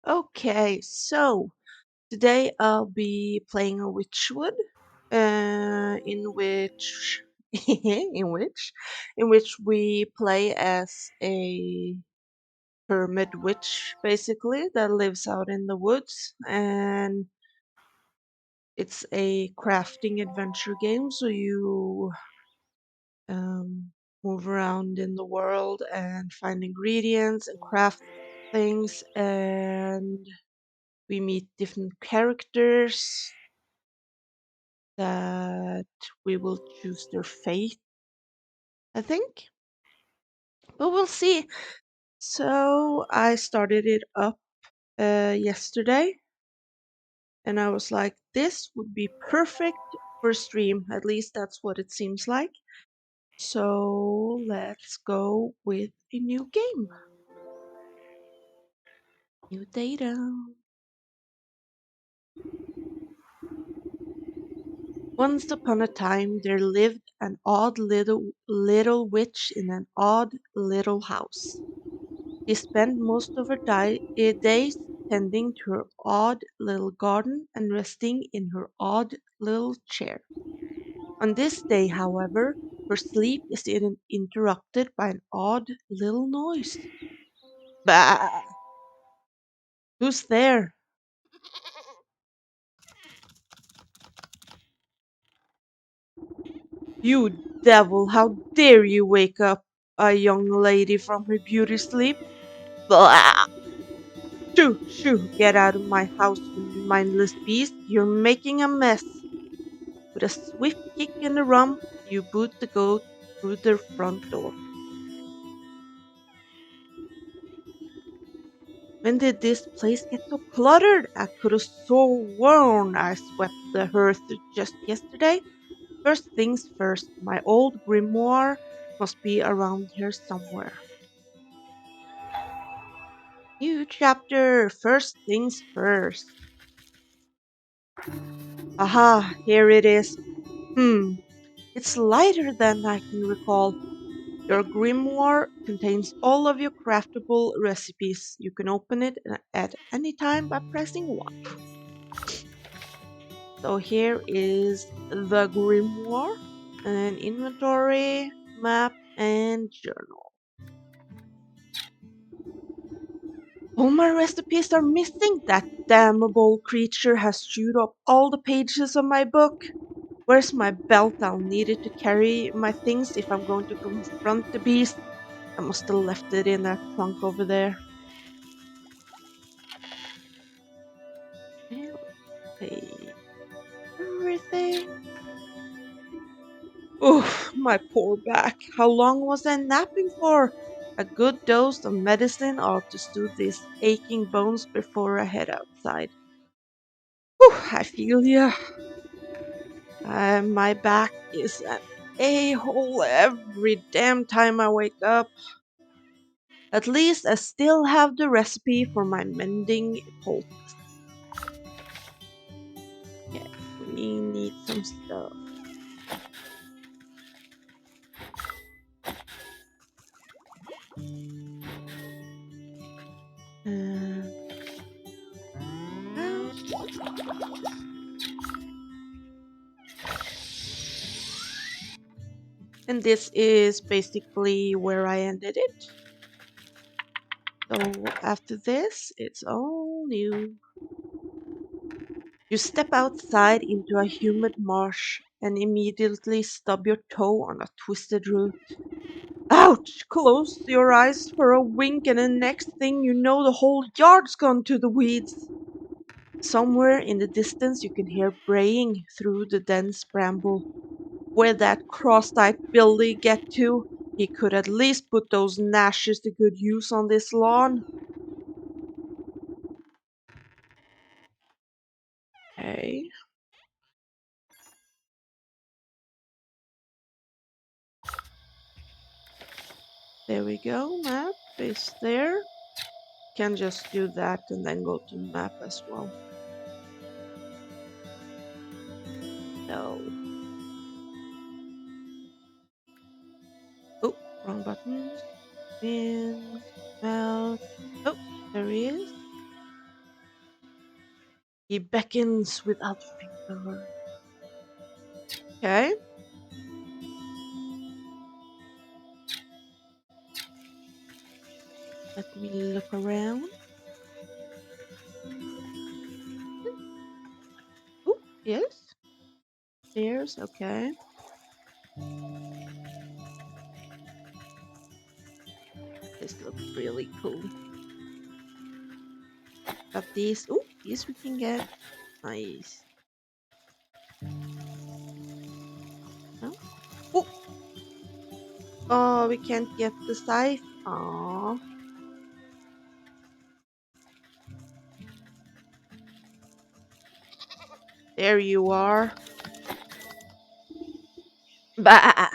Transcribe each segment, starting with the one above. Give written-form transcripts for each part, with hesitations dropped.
Okay, so today I'll be playing a Witchwood, in which in which in which we play as a hermit witch, basically, that lives out in the woods, and it's a crafting adventure game. So you um, move around in the world and find ingredients and craft things, and we meet different characters that we will choose their fate, I think. But we'll see. So I started it up yesterday, and I was like, this would be perfect for stream. At least that's what it seems like. So let's go with a new game. New data. Once upon a time, there lived an odd little witch in an odd little house. She spent most of her days tending to her odd little garden and resting in her odd little chair. On this day, however, her sleep is interrupted by an odd little noise. Bah! Who's there? You devil, how dare you wake up a young lady from her beauty sleep? Blah! Shoo, shoo, get out of my house, you mindless beast. You're making a mess. With a swift kick in the rump, you boot the goat through the front door. When did this place get so cluttered? I could have sworn I swept the hearth just yesterday. First things first, my old grimoire must be around here somewhere. New chapter, first things first. Aha, here it is. Hmm, it's lighter than I can recall. Your grimoire contains all of your craftable recipes. You can open it at any time by pressing 1. So here is the grimoire, an inventory, map, and journal. All my recipes are missing. That damnable creature has chewed up all the pages of my book. Where's my belt? I'll need it to carry my things if I'm going to confront the beast. I must have left it in that trunk over there. And take everything. Oof, my poor back. How long was I napping for? A good dose of medicine ought to soothe these aching bones before I head outside. Whew, I feel ya. My back is an a-hole every damn time I wake up. At least I still have the recipe for my mending poultice. Okay, we need some stuff. Uh, and this is basically where I ended it. So after this, it's all new. You step outside into a humid marsh and immediately stub your toe on a twisted root. Ouch! Close your eyes for a wink, and the next thing you know, the whole yard's gone to the weeds. Somewhere in the distance, you can hear braying through the dense bramble. Where'd that cross-eyed Billy get to? He could at least put those gnashes to good use on this lawn. Okay, there we go. Map is there. Can just do that and then go to map as well. So, oh, wrong buttons. Spin, melt. Oh, there he is. He beckons without finger. Okay, let me look around. Oh, yes, stairs. Okay, this looks really cool. Got these. Oh, these we can get. Nice. No? Oh, oh, we can't get the scythe. Oh, there you are. Bah!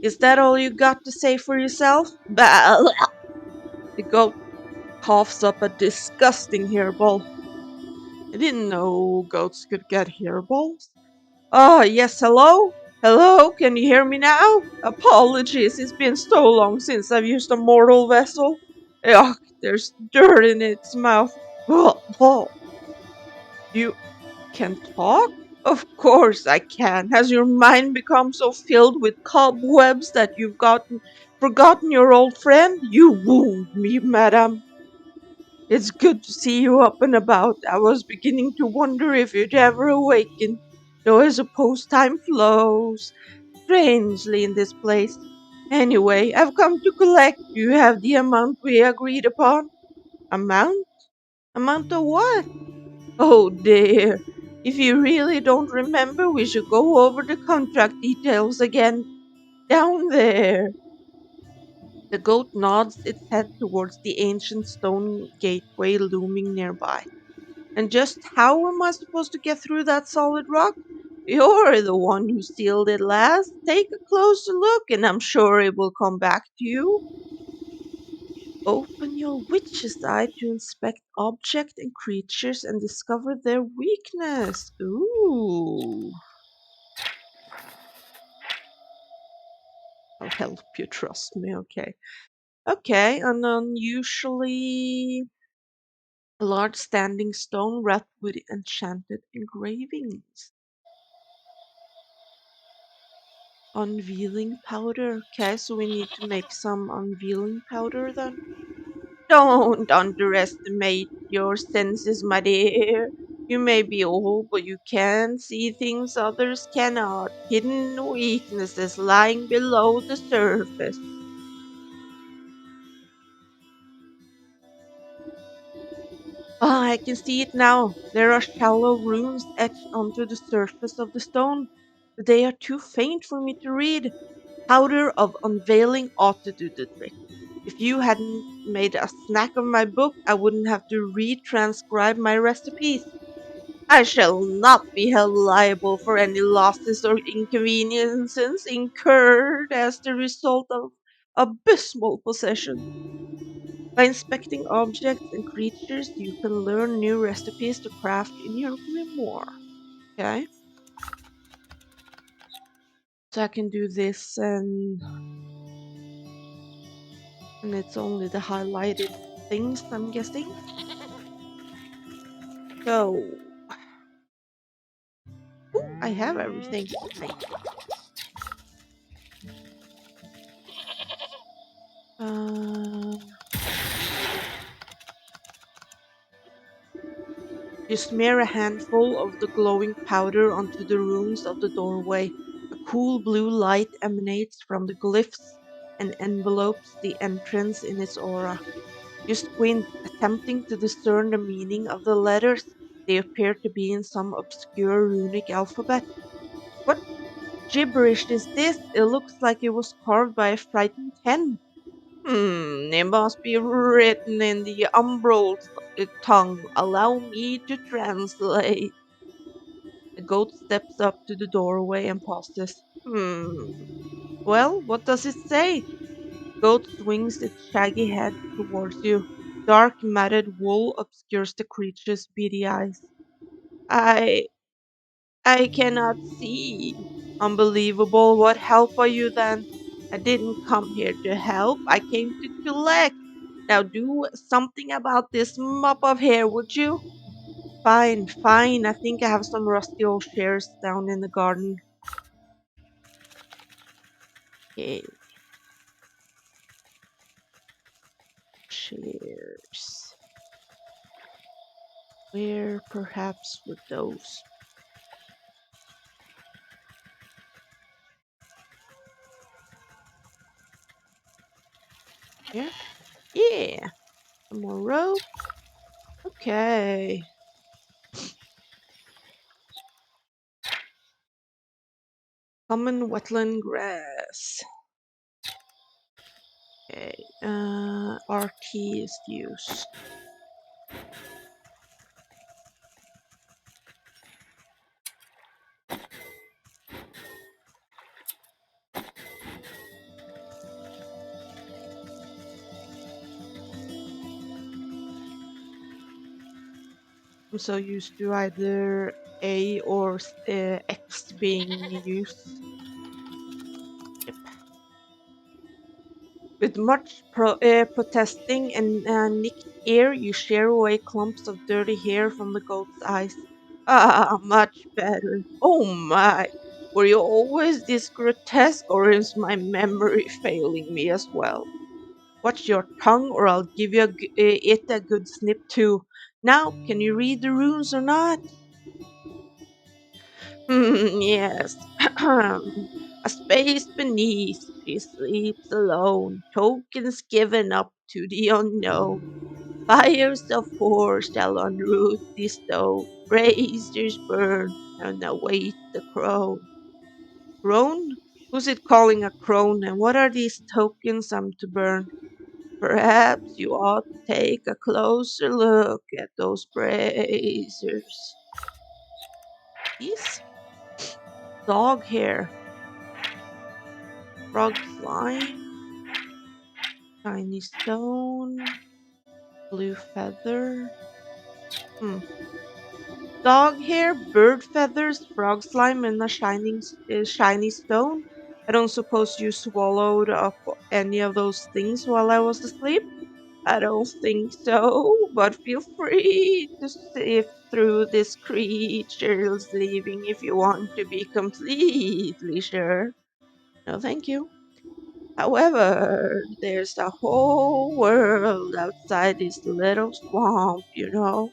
Is that all you got to say for yourself? Bah! The goat coughs up a disgusting hairball. I didn't know goats could get hairballs. Oh, yes, hello? Hello, can you hear me now? Apologies, it's been so long since I've used a mortal vessel. Ugh, there's dirt in its mouth. Oh, you can talk? Of course I can. Has your mind become so filled with cobwebs that you've forgotten your old friend? You wound me, madam. It's good to see you up and about. I was beginning to wonder if you'd ever awaken, though I suppose time flows strangely in this place. Anyway, I've come to collect. You have the amount we agreed upon. Amount? Amount of what? Oh dear. If you really don't remember, we should go over the contract details again. Down there. The goat nods its head towards the ancient stone gateway looming nearby. And just how am I supposed to get through that solid rock? You're the one who sealed it last. Take a closer look, and I'm sure it will come back to you. Open your witch's eye to inspect objects and creatures and discover their weakness. Ooh. I'll help you, trust me, okay. Okay, an unusually large standing stone wrapped with enchanted engravings. Unveiling powder. Okay, so we need to make some unveiling powder then. Don't underestimate your senses, my dear. You may be old, but you can see things others cannot. Hidden weaknesses lying below the surface. Ah, I can see it now. There are shallow runes etched onto the surface of the stone, but they are too faint for me to read. Powder of unveiling ought to do the trick. If you hadn't made a snack of my book, I wouldn't have to retranscribe my recipes. I shall not be held liable for any losses or inconveniences incurred as the result of abysmal possession. By inspecting objects and creatures, you can learn new recipes to craft in your grimoire. Okay, so I can do this, and it's only the highlighted things, I'm guessing. So, ooh, I have everything. Nice. Uh, you smear a handful of the glowing powder onto the runes of the doorway. A cool blue light emanates from the glyphs and envelopes the entrance in its aura. You squint, attempting to discern the meaning of the letters. They appear to be in some obscure runic alphabet. What gibberish is this? It looks like it was carved by a frightened hen. It must be written in the abrupt tongue. Allow me to translate. The goat steps up to the doorway and pauses. Well, what does it say? Goat swings its shaggy head towards you. Dark matted wool obscures the creature's beady eyes. I I cannot see. Unbelievable. What help are you then? I didn't come here to help. I came to collect. Now do something about this mop of hair, would you? Fine, fine. I think I have some rusty old chairs down in the garden. Okay, chairs. Where perhaps would those? Here? Yeah. Some more rope. Okay. Common wetland grass. Okay. RT is used. I'm so used to either A or X being used. Yep. With much protesting and nicked ear, you shear away clumps of dirty hair from the goat's eyes. Ah, much better. Oh my! Were you always this grotesque, or is my memory failing me as well? Watch your tongue, or I'll give you it a good snip too. Now, can you read the runes or not? Yes. A space beneath, she sleeps alone, tokens given up to the unknown. Fires of force shall unroot the stone, braziers burn, and await the crown. Crone? Who's it calling a crone, and what are these tokens I'm to burn? Perhaps you ought to take a closer look at those braziers. These dog hair, frog slime, shiny stone, blue feather. Hmm. Dog hair, bird feathers, frog slime, and a shiny stone. I don't suppose you swallowed up any of those things while I was asleep? I don't think so, but feel free to sift through this creature's leaving if you want to be completely sure. No, thank you. However, there's a whole world outside this little swamp, you know.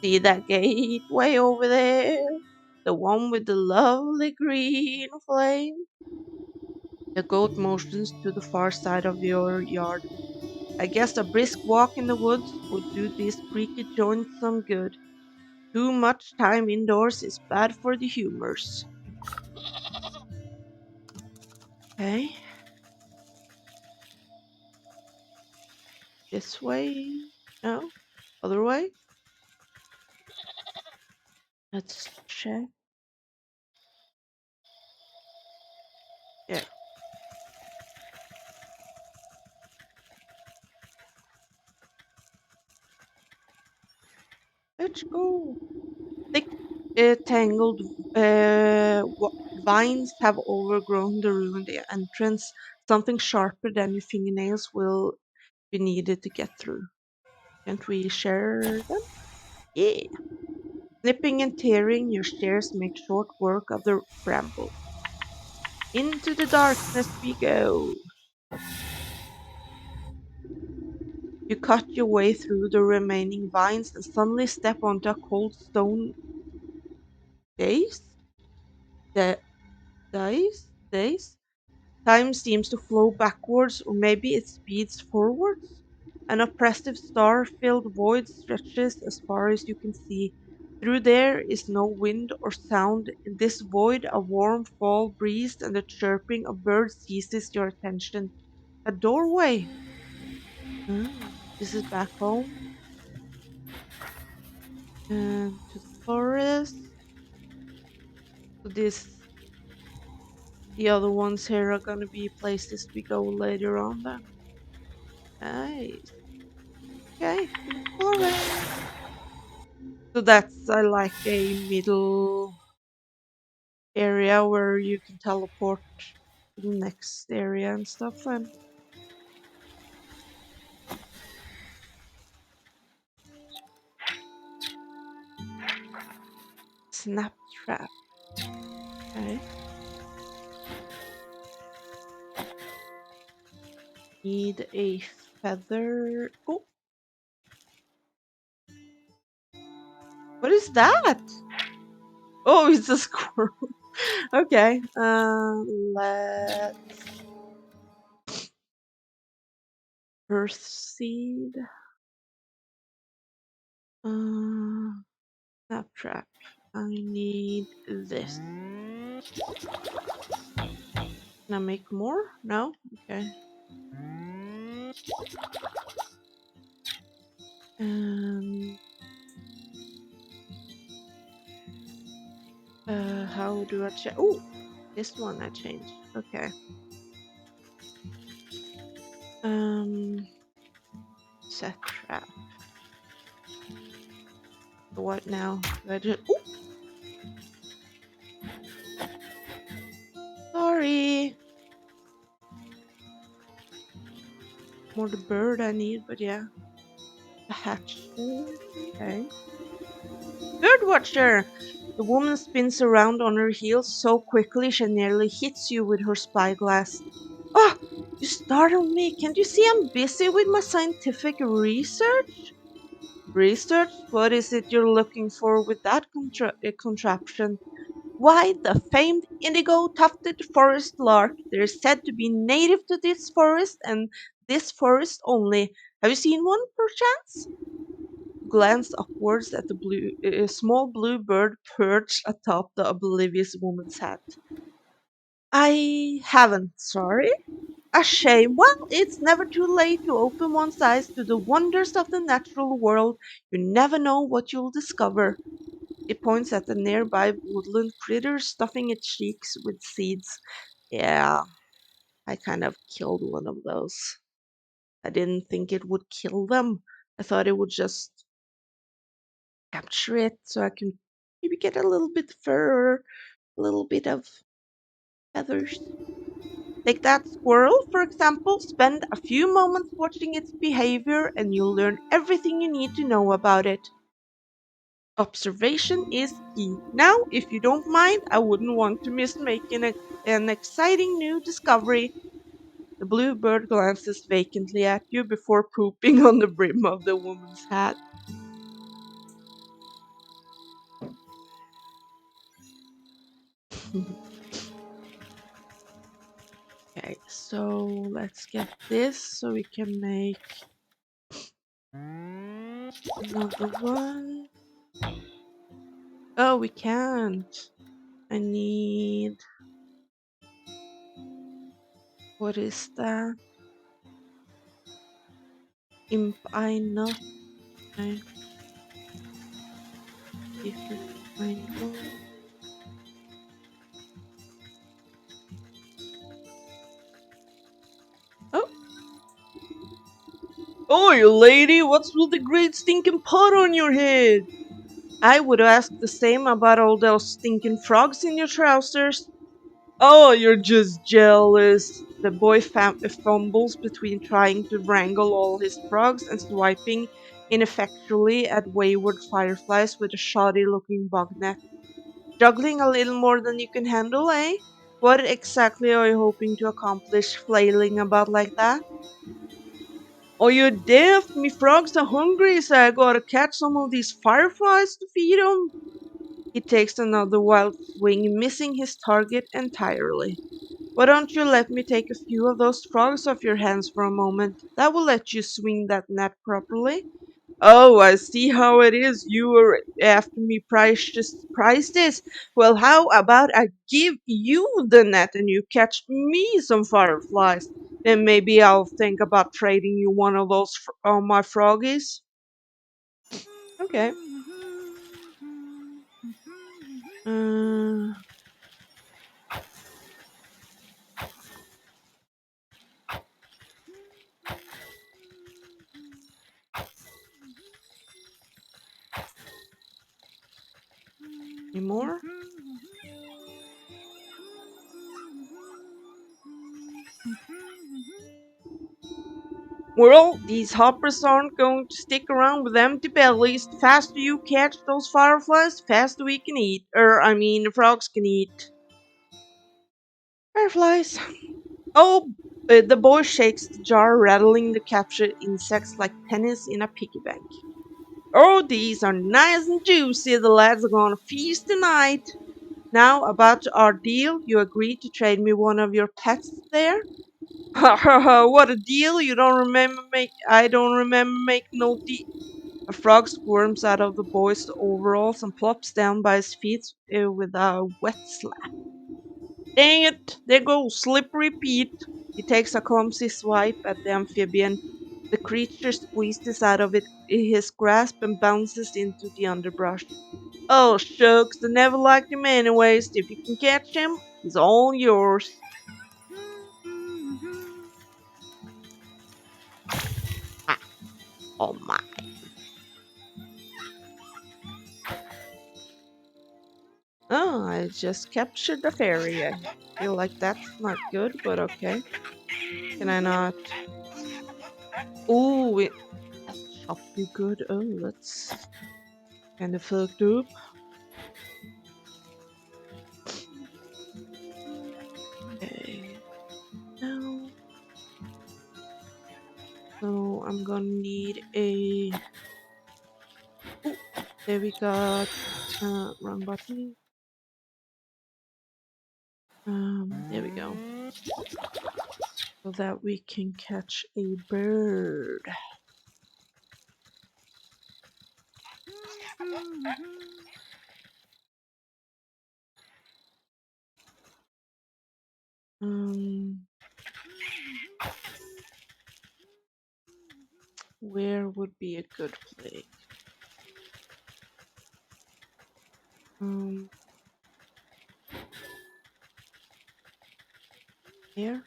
See that gateway over there? The one with the lovely green flame? The goat motions to the far side of your yard. I guess a brisk walk in the woods would do these creaky joints some good. Too much time indoors is bad for the humors. Okay, this way? No? Other way? Let's check. Yeah, let's go. Thick, tangled vines have overgrown the ruined entrance. Something sharper than your fingernails will be needed to get through. Can't we share them? Yeah. Snipping and tearing, your shears make short work of the brambles. Into the darkness we go. You cut your way through the remaining vines and suddenly step onto a cold stone daze? Da- daze? Time seems to flow backwards, or maybe it speeds forwards. An oppressive star-filled void stretches as far as you can see. Through there is no wind or sound. In this void, a warm fall breeze and the chirping of birds seizes your attention. A doorway. This is back home and to the forest. So the other ones here are gonna be places we go later on then. Nice. Okay, to the forest. So that's like a middle area where you can teleport to the next area and stuff. And Snap trap. Okay. Need a feather. Oh, what is that? Oh, it's a squirrel. Okay. Let's earth seed. Snap trap. I need this. Can I make more? No? Okay. And how do I change? Oh, this one I changed. Okay. Um, set trap. What now? Do I just? Oh, sorry. More the bird I need, but yeah. A hatchling. Okay. Birdwatcher! The woman spins around on her heels so quickly she nearly hits you with her spyglass. Oh, you startled me. Can't you see I'm busy with my scientific research? Research? What is it you're looking for with that contraption? Why, the famed indigo-tufted forest lark. They're said to be native to this forest and this forest only. Have you seen one, perchance? Glanced upwards at the small blue bird perched atop the oblivious woman's hat. I haven't, sorry. A shame. Well, it's never too late to open one's eyes to the wonders of the natural world. You never know what you'll discover. It points at the nearby woodland critter stuffing its cheeks with seeds. Yeah, I kind of killed one of those. I didn't think it would kill them. I thought it would just capture it so I can maybe get a little bit fur or a little bit of feathers. Take that squirrel, for example. Spend a few moments watching its behavior and you'll learn everything you need to know about it. Observation is key. Now, if you don't mind, I wouldn't want to miss making an exciting new discovery. The blue bird glances vacantly at you before pooping on the brim of the woman's hat. Okay, so let's get this so we can make another one. Oh, we can't. I need. What is that? Imp I not. I see if I can find one. Oh, oi, lady, what's with the great stinking pot on your head? I would ask the same about all those stinking frogs in your trousers. Oh, you're just jealous. The boy fumbles between trying to wrangle all his frogs and swiping ineffectually at wayward fireflies with a shoddy looking bug net. Juggling a little more than you can handle, eh? What exactly are you hoping to accomplish flailing about like that? Oh, you deaf? Me frogs are hungry, so I gotta catch some of these fireflies to feed 'em. He takes another wild swing, missing his target entirely. Why don't you let me take a few of those frogs off your hands for a moment? That will let you swing that net properly. Oh, I see how it is. You were after me prices. Well, how about I give you the net and you catch me some fireflies? Then maybe I'll think about trading you one of those my froggies. Okay. Uh, any more? Well, these hoppers aren't going to stick around with empty bellies. The faster you catch those fireflies, the faster we can eat. The frogs can eat. Fireflies. Oh, the boy shakes the jar, rattling the captured insects like pennies in a piggy bank. Oh, these are nice and juicy. The lads are gonna feast tonight. Now, about our deal, you agreed to trade me one of your pets there? Ha ha ha, what a deal! I don't remember making no deal. A frog squirms out of the boy's overalls and plops down by his feet with a wet slap. Dang it! There goes Slippery Pete. He takes a clumsy swipe at the amphibian. The creature squeezes out of his grasp and bounces into the underbrush. Oh, shucks, I never liked him anyways. If you can catch him, he's all yours. Ah, oh my. Oh, I just captured the fairy. I feel like that's not good, but okay. Can I not? Ooh, it chop you good. Oh, that's kind of fucked up. Okay, now, so I'm gonna need a. Oh, there we got. Wrong button. There we go. So that we can catch a bird. Um, where would be a good place? Um, here.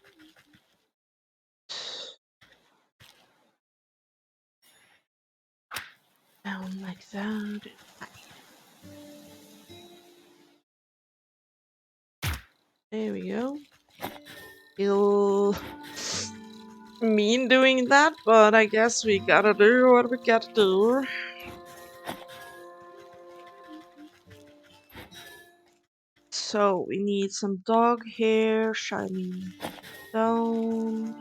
Down like that. There we go. Feel mean doing that, but I guess we gotta do what we gotta do. So we need some dog hair, shining stone.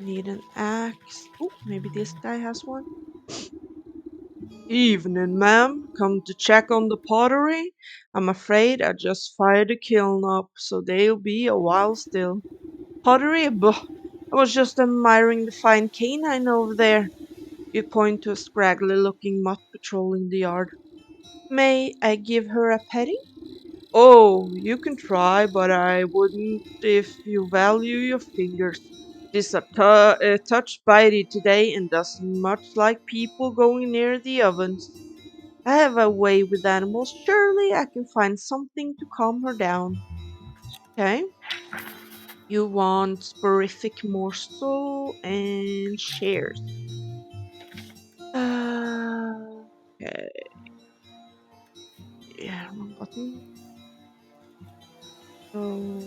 Need an axe. Oh, maybe this guy has one. Evening, ma'am. Come to check on the pottery? I'm afraid I just fired the kiln up, so they'll be a while still. Pottery? Bah! I was just admiring the fine canine over there. You point to a scraggly looking mutt patrolling the yard. May I give her a petting? Oh, you can try, but I wouldn't if you value your fingers. She's a touch bitey today and doesn't much like people going near the ovens. I have a way with animals. Surely I can find something to calm her down. Okay. You want sporific morsel and shares. Okay. Yeah, wrong button. So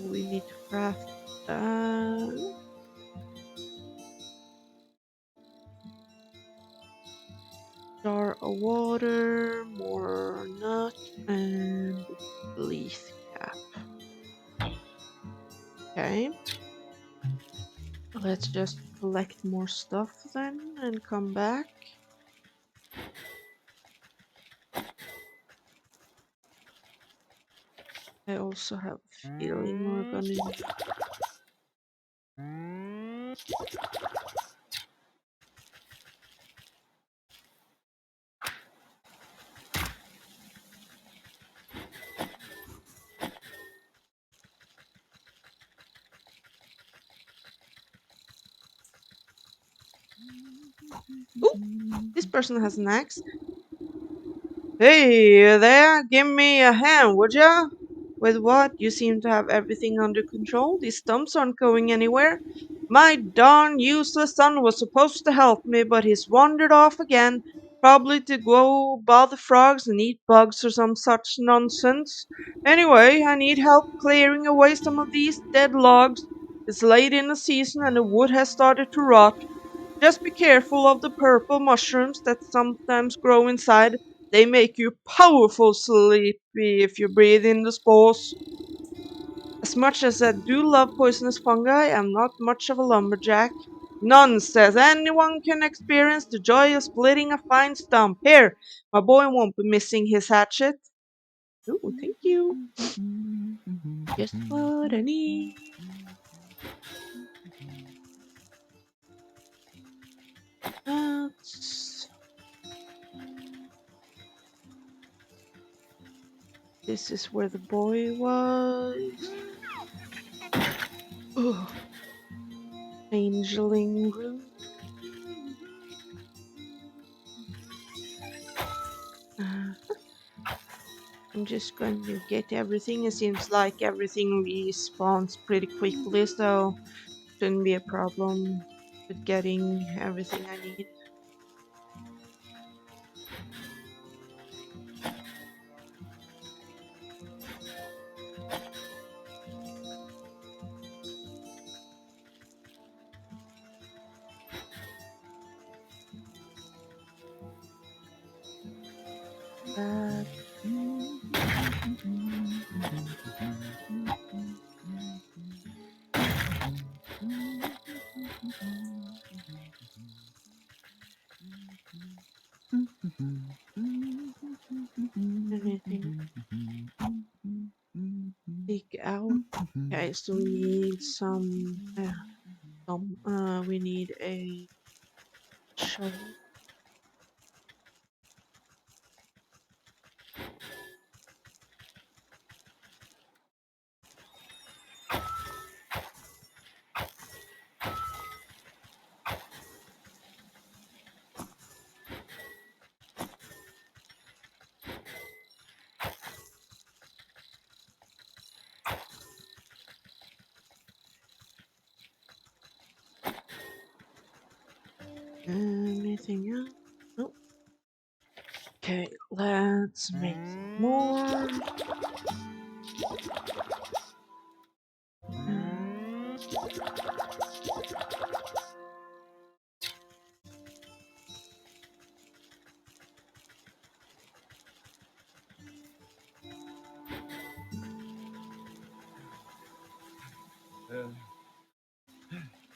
we need to craft that. Jar of water, more nut, and leaf cap. Okay. Let's just collect more stuff then and come back. I also have a feeling we're gonna. Ooh, this person has an axe. Hey there, give me a hand, would ya? With what? You seem to have everything under control. These stumps aren't going anywhere. My darn useless son was supposed to help me, but he's wandered off again. Probably to go bother frogs and eat bugs or some such nonsense. Anyway, I need help clearing away some of these dead logs. It's late in the season and the wood has started to rot. Just be careful of the purple mushrooms that sometimes grow inside. They make you powerful sleepy if you breathe in the spores. As much as I do love poisonous fungi, I'm not much of a lumberjack. None says anyone can experience the joy of splitting a fine stump. Here, my boy won't be missing his hatchet. Ooh, thank you. Just what I need. That's... This is where the boy was. Ugh. Angeling room. Uh, I'm just going to get everything. It seems like everything respawns pretty quickly, so shouldn't be a problem with getting everything I need. That anything dig out. Okay, so we need we need a shovel. Anything else? Nope. Okay, let's make some more.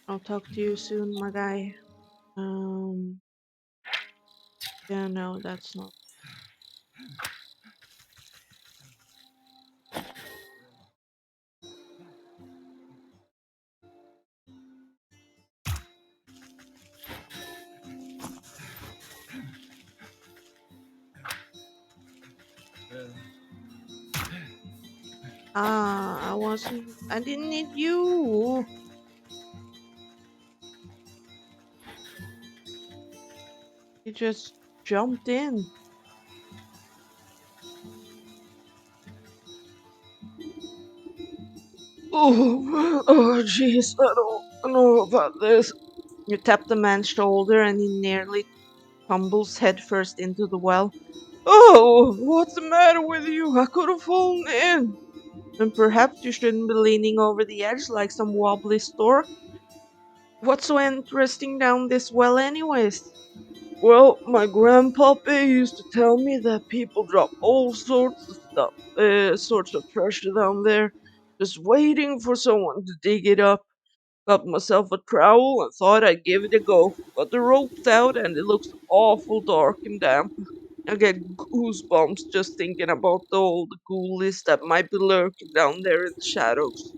I'll talk to you soon, my guy. Um, yeah, no, that's not. I didn't need you. You just jumped in. Oh, jeez, I don't know about this. You tap the man's shoulder and he nearly tumbles headfirst into the well. Oh, what's the matter with you? I could have fallen in. And perhaps you shouldn't be leaning over the edge like some wobbly stork. What's so interesting down this well, anyways? Well, my grandpappy used to tell me that people drop all sorts of stuff, sorts of treasure down there, just waiting for someone to dig it up. Got myself a trowel and thought I'd give it a go, but the rope's out and it looks awful dark and damp. I get goosebumps just thinking about the old ghoulies that might be lurking down there in the shadows.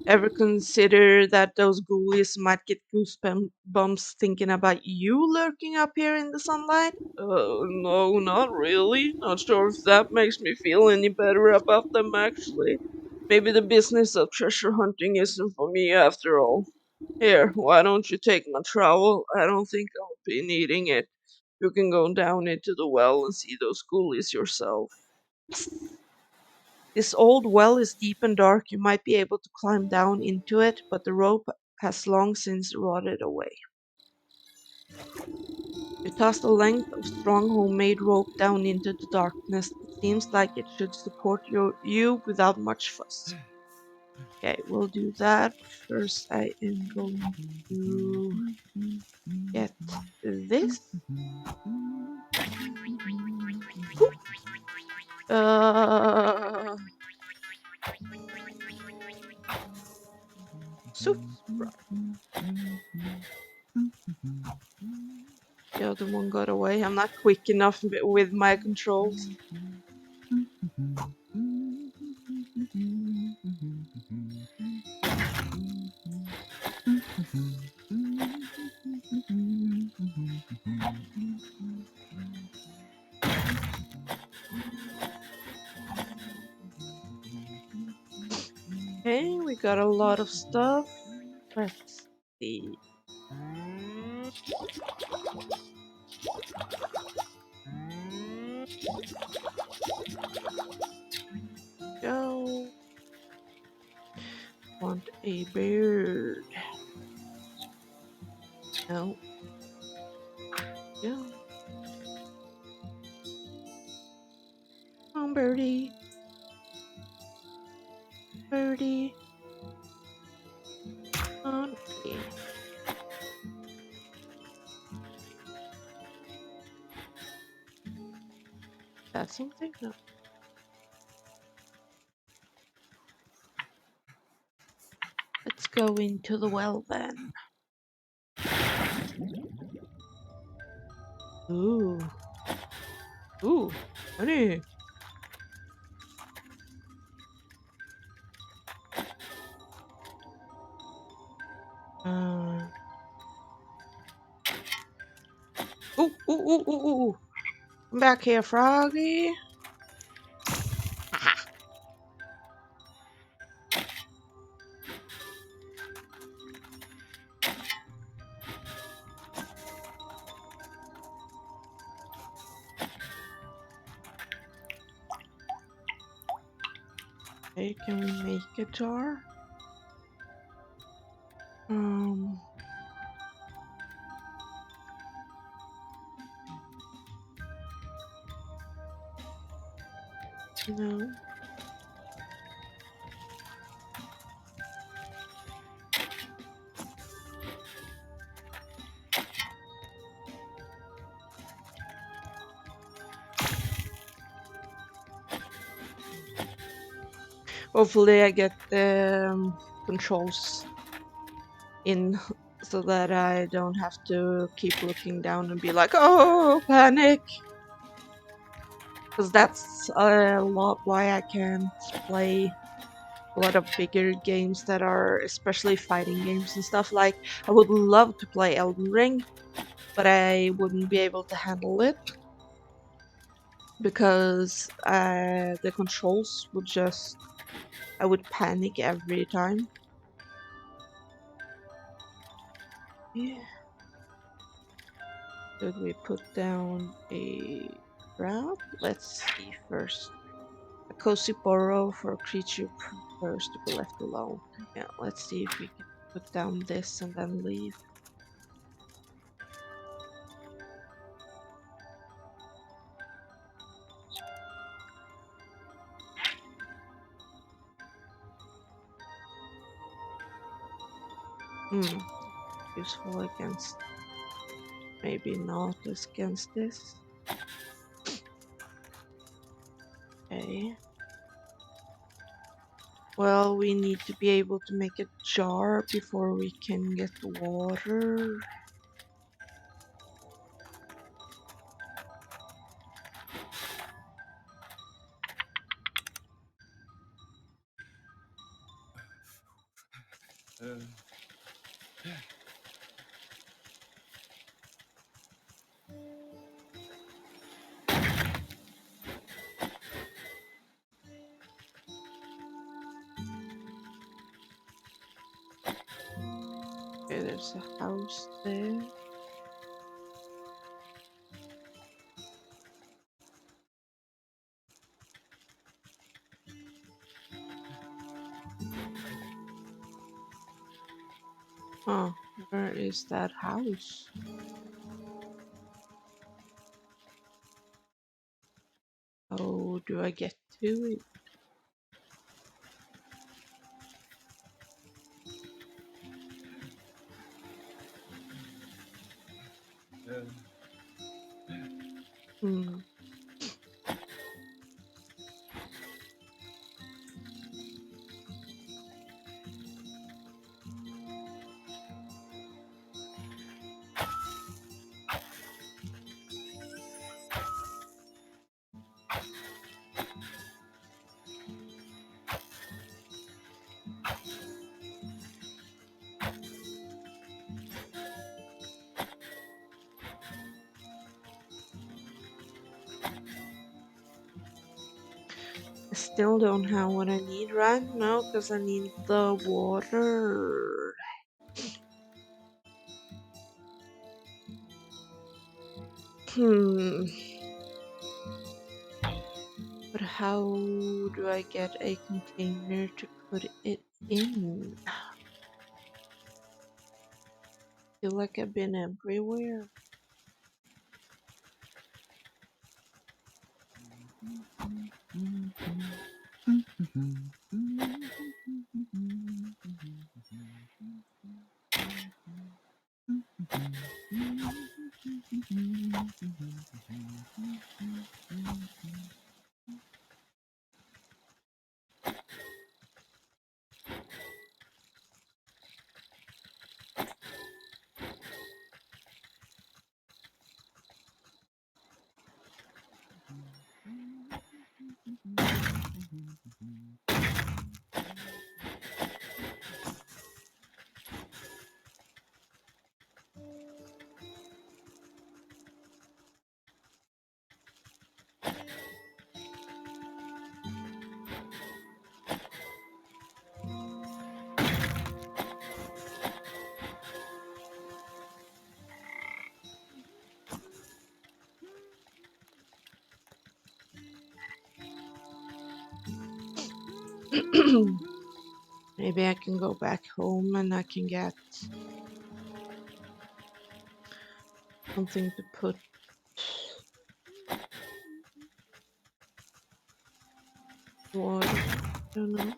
Ever consider that those ghoulies might get goosebumps thinking about you lurking up here in the sunlight? No, not really. Not sure if that makes me feel any better about them, actually. Maybe the business of treasure hunting isn't for me after all. Here, why don't you take my trowel? I don't think I'll be needing it. You can go down into the well and see those ghoulies yourself. This old well is deep and dark. You might be able to climb down into it, but the rope has long since rotted away. You toss a length of strong homemade rope down into the darkness. It seems like it should support you without much fuss. Okay, we'll do that. First, I am going to get this. Oop. Soup. Right. The other one got away. I'm not quick enough with my controls. Okay, we got a lot of stuff. Let's see. Go. Want a bird. No. Go. Come on, birdie. Birdie. On birdie. That's something? No. Let's go into the well then. Ooh. Ooh. Honey. Uh. Ooh, ooh, ooh, ooh, ooh. Come back here, Froggy. Okay, can we make a jar? Um. No. Hopefully I get the controls in so that I don't have to keep looking down and be like, oh, panic. Because that's a lot why I can't play a lot of bigger games that are especially fighting games and stuff. Like, I would love to play Elden Ring, but I wouldn't be able to handle it because the controls would just, I would panic every time. Yeah. Should we put down a route? Let's see first. A cozy burrow for a creature prefers to be left alone. Yeah, let's see if we can put down this and then leave. Hmm, useful against, maybe not against this. Okay. Well, we need to be able to make a jar before we can get water. Okay, there's a house there. Oh, where is that house? How do I get to it? Hmm. I still don't have what I need right now because I need the water. Hmm. But how do I get a container to put it in? I feel like I've been everywhere. Maybe I can go back home and I can get something to put water. I don't know.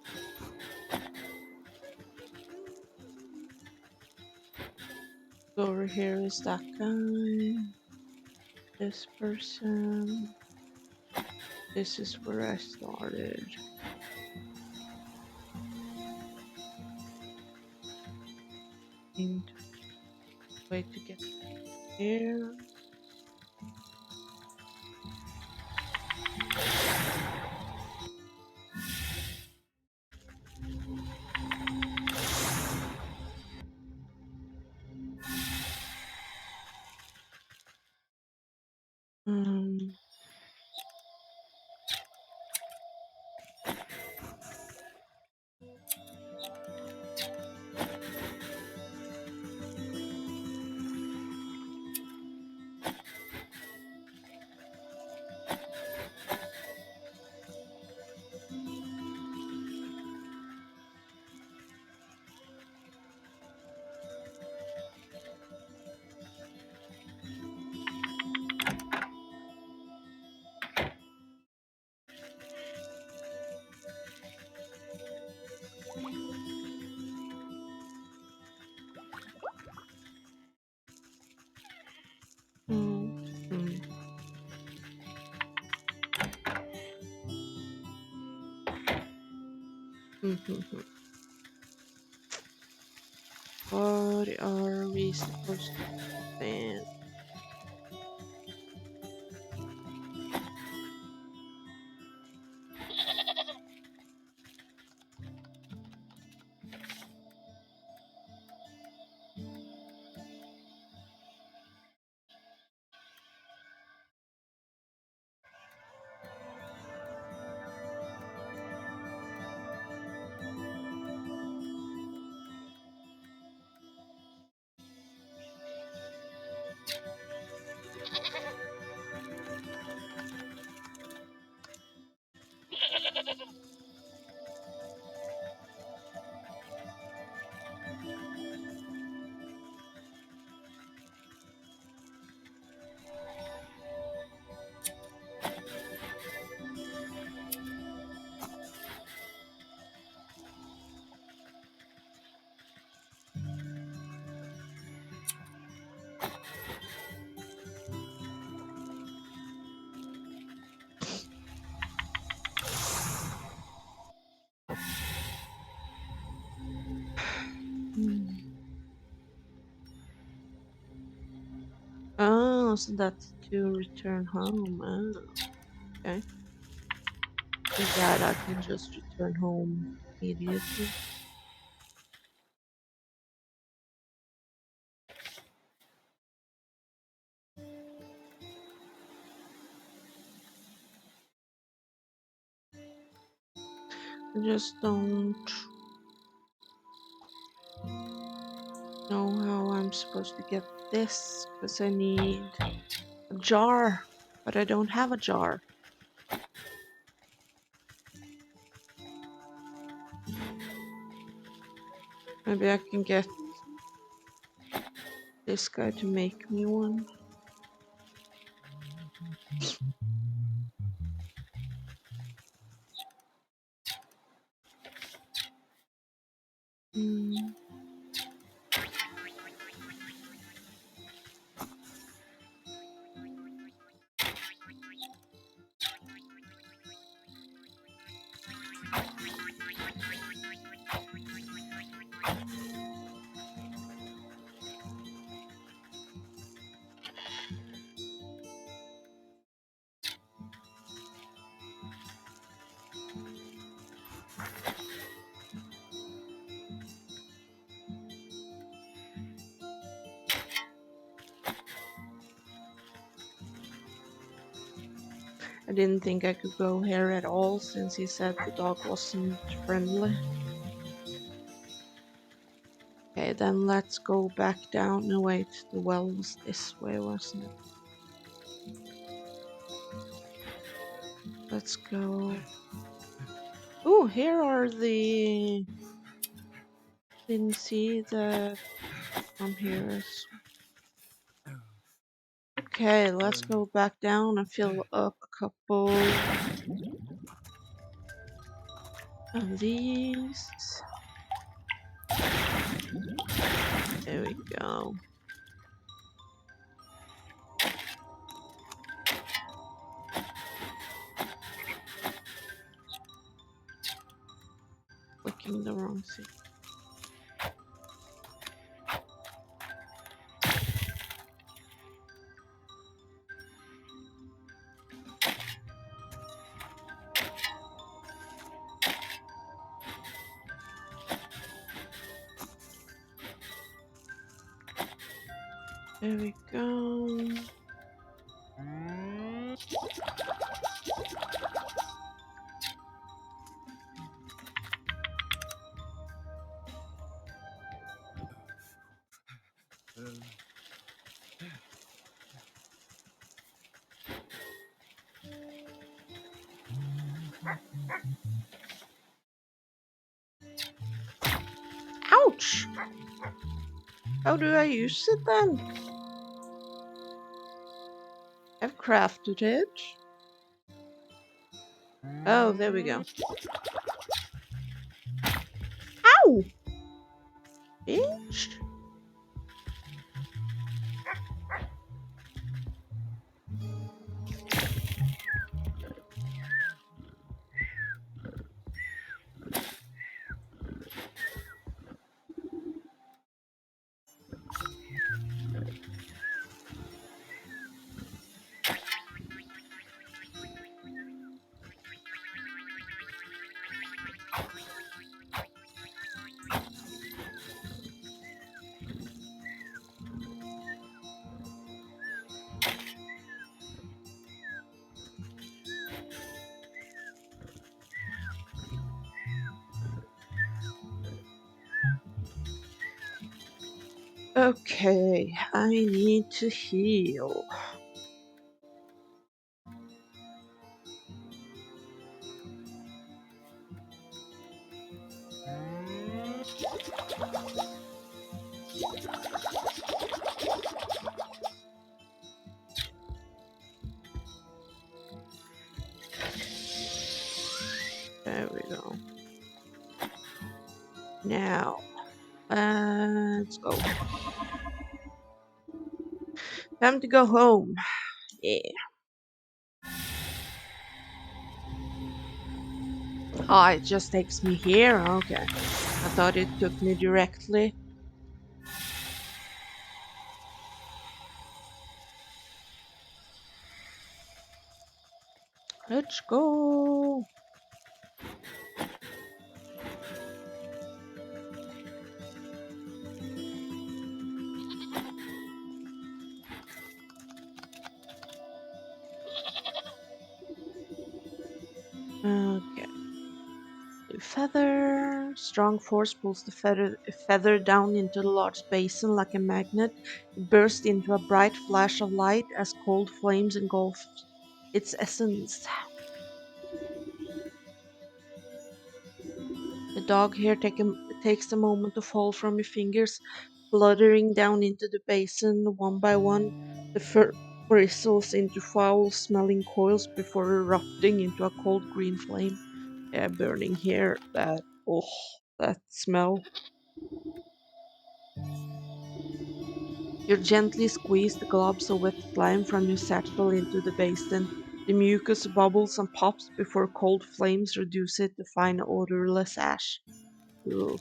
Over here is that guy. This person. This is where I started. And way to get there. Um, mm, mm, mm. What are we supposed to do then? Oh, so that's to return home. Oh, okay. With that, I can just return home immediately. I just don't know how I'm supposed to get this because I need a jar, but I don't have a jar. Maybe I can get this guy to make me one. Mm. I didn't think I could go here at all since he said the dog wasn't friendly. Okay, then let's go back down. No, wait, the well was this way, wasn't it? Let's go. Oh, here are the. Didn't see that from here. Okay, let's go back down and fill up a couple of these. There we go. Clicking the wrong thing. There we go. Ouch! How do I use it then? I've crafted it. Oh, there we go. Ow! Bitch! Okay, I need to heal. There we go. Now, let's go. Time to go home. Yeah. Oh, it just takes me here? Okay. I thought it took me directly. Let's go. Okay. Feather. Strong force pulls the feather down into the large basin like a magnet. It bursts into a bright flash of light as cold flames engulf its essence. The dog hair takes a moment to fall from your fingers, fluttering down into the basin one by one. The fur bristles into foul smelling coils before erupting into a cold green flame. Yeah, burning hair. That smell. You gently squeeze the globs of wet slime from your satchel into the basin. The mucus bubbles and pops before cold flames reduce it to fine odorless ash. Ugh.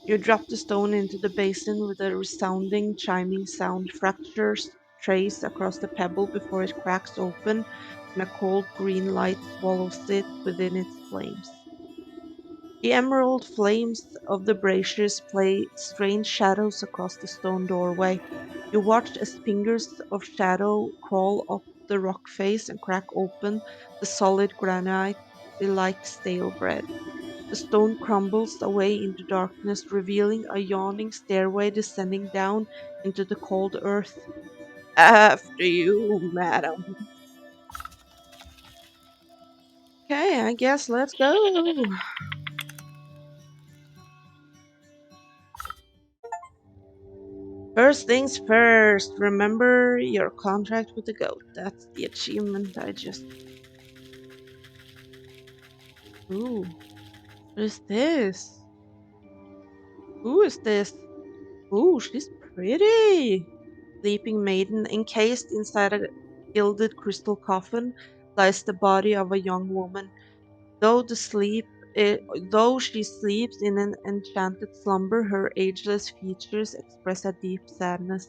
You drop the stone into the basin with a resounding, chiming sound. Fractures trace across the pebble before it cracks open, and a cold green light swallows it within its flames. The emerald flames of the braziers play strange shadows across the stone doorway. You watch as fingers of shadow crawl up the rock face and crack open the solid granite like stale bread. The stone crumbles away into darkness, revealing a yawning stairway descending down into the cold earth. After you, madam. Okay, I guess let's go. First things first, remember your contract with the goat. That's the achievement I just. Ooh, what is this? Who is this? Ooh, she's pretty. Sleeping maiden, encased inside a gilded crystal coffin, lies the body of a young woman. Though the sleep, though she sleeps in an enchanted slumber, her ageless features express a deep sadness.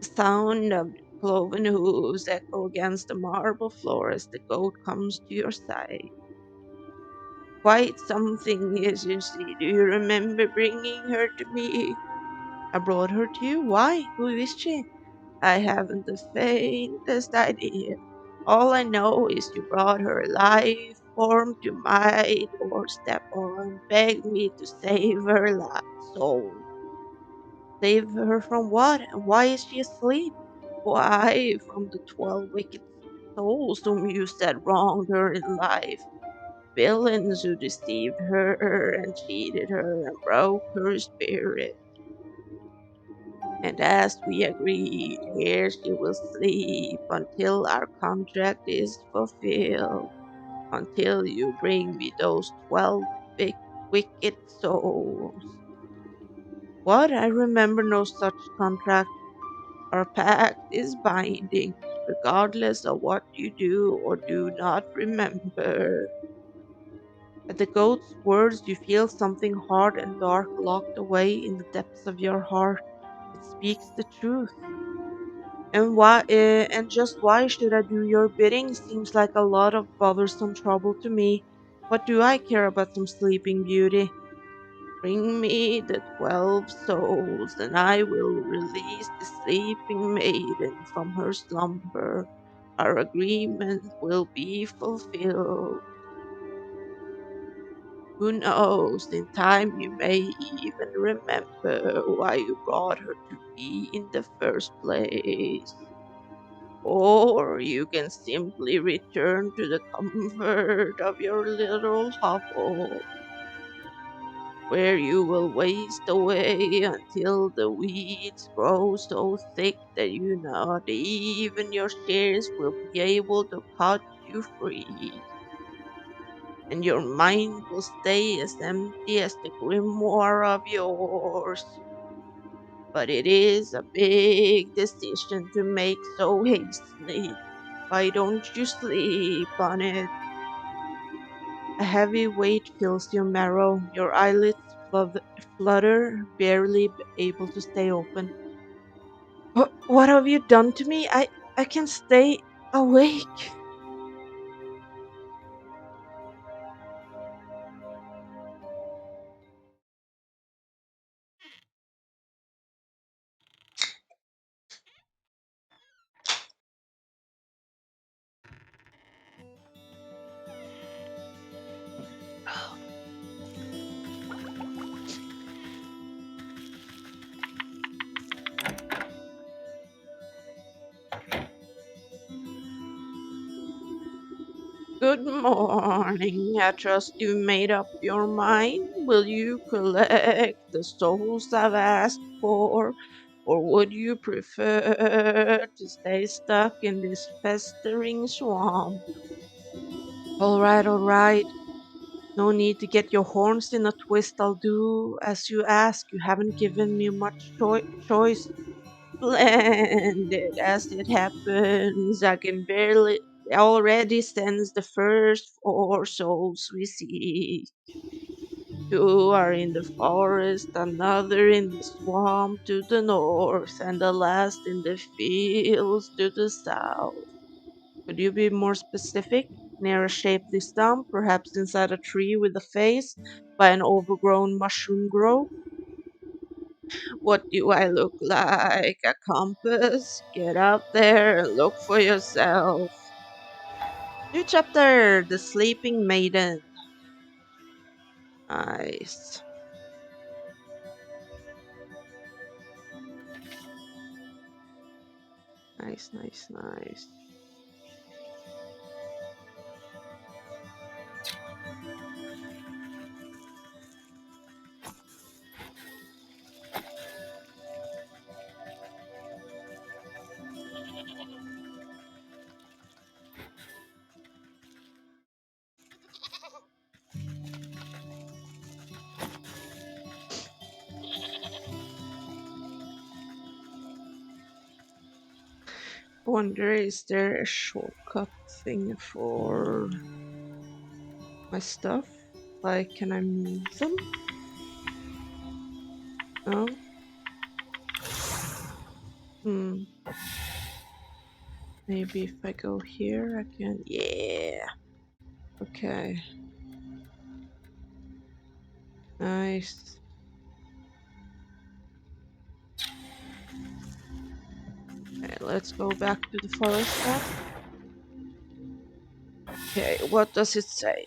The sound of cloven hooves echo against the marble floor as the goat comes to your side. Quite something, isn't she? Do you remember bringing her to me? I brought her to you. Why? Who is she? I haven't the faintest idea. All I know is you brought her alive, form to my doorstep and begged me to save her soul. Save her from what? And why is she asleep? Why, from the 12 wicked souls whom you said wronged her in life. Villains who deceived her and cheated her and broke her spirit. And as we agreed, here she will sleep until our contract is fulfilled, until you bring me those 12 wicked souls. What? I remember no such contract. Our pact is binding, regardless of what you do or do not remember. At the goat's words, you feel something hard and dark locked away in the depths of your heart. It speaks the truth. And just why should I do your bidding seems like a lot of bothersome trouble to me. What do I care about some sleeping beauty? Bring me the 12 souls, and I will release the sleeping maiden from her slumber. Our agreement will be fulfilled. Who knows, in time you may even remember why you brought her to me in the first place. Or you can simply return to the comfort of your little hovel, where you will waste away until the weeds grow so thick that you not even your shears will be able to cut you free, and your mind will stay as empty as the grimoire of yours. But it is a big decision to make so hastily. Why don't you sleep on it? A heavy weight fills your marrow. Your eyelids flutter, barely able to stay open. What have you done to me? I can stay awake. Good morning. I trust you made up your mind. Will you collect the souls I've asked for? Or would you prefer to stay stuck in this festering swamp? All right. No need to get your horns in a twist. I'll do as you ask. You haven't given me much choice. Splendid as it happens. I can barely already sense the first four souls we see. Two are in the forest, another in the swamp to the north, and the last in the fields to the south. Could you be more specific? Near a shapely stump, perhaps inside a tree with a face, by an overgrown mushroom grove? What do I look like? A compass? Get out there and look for yourself. New chapter, The Sleeping Maiden. Nice. Nice, nice, nice. Wonder, is there a shortcut thing for my stuff? Like, can I move them? No? Hmm. Maybe if I go here, I can. Yeah. Okay. Nice. Okay, let's go back to the forest then. Okay, what does it say?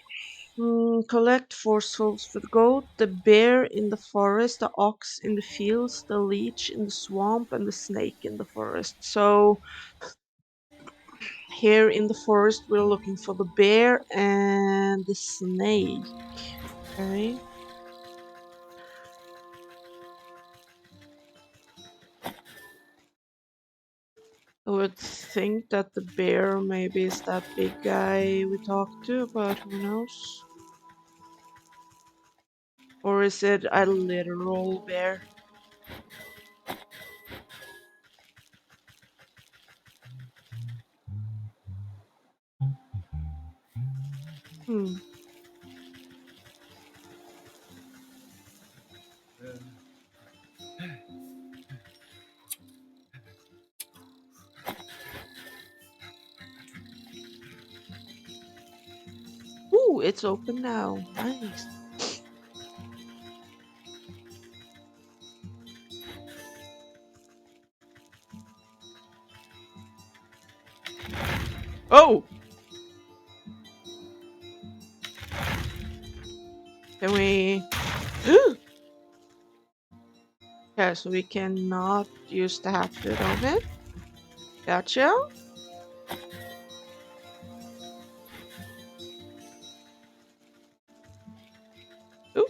Collect four souls for the goat, the bear in the forest, the ox in the fields, the leech in the swamp, and the snake in the forest. So here in the forest, we're looking for the bear and the snake. Okay. I would think that the bear maybe is that big guy we talked to, but who knows? Or is it a literal bear? Hmm. Ooh, it's open now. Nice. Oh! Can we... Okay, so we cannot use the hatchet of it. Gotcha. Ooh.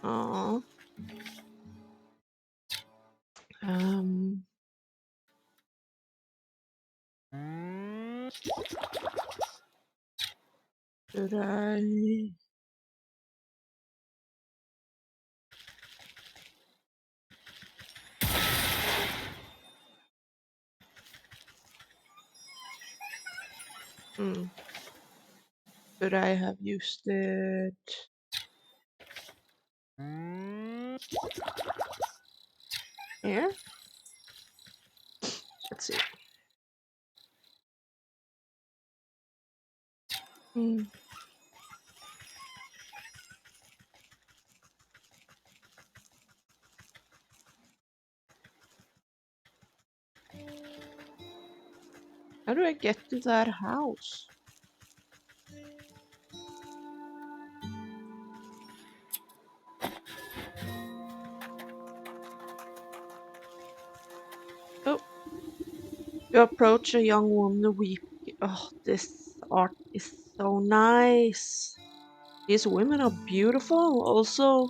Aw. Um, should I... Hmm. Could I have used it here? Let's see. Hmm. How do I get to that house? Oh, you approach a young woman weeping. Oh, this art is so nice. These women are beautiful. Also,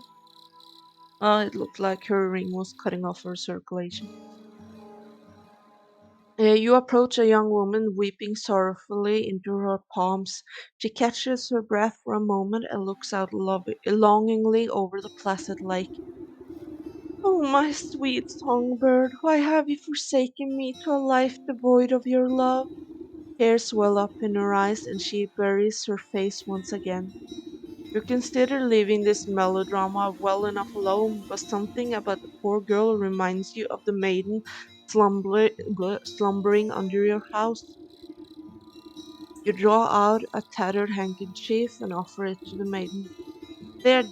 it looked like her ring was cutting off her circulation. You approach a young woman weeping sorrowfully into her palms. She catches her breath for a moment and looks out longingly over the placid lake. Oh, my sweet songbird, why have you forsaken me to a life devoid of your love? Tears well up in her eyes, and she buries her face once again. You consider leaving this melodrama well enough alone, but something about the poor girl reminds you of the maiden slumbering under your house. You draw out a tattered handkerchief and offer it to the maiden. There,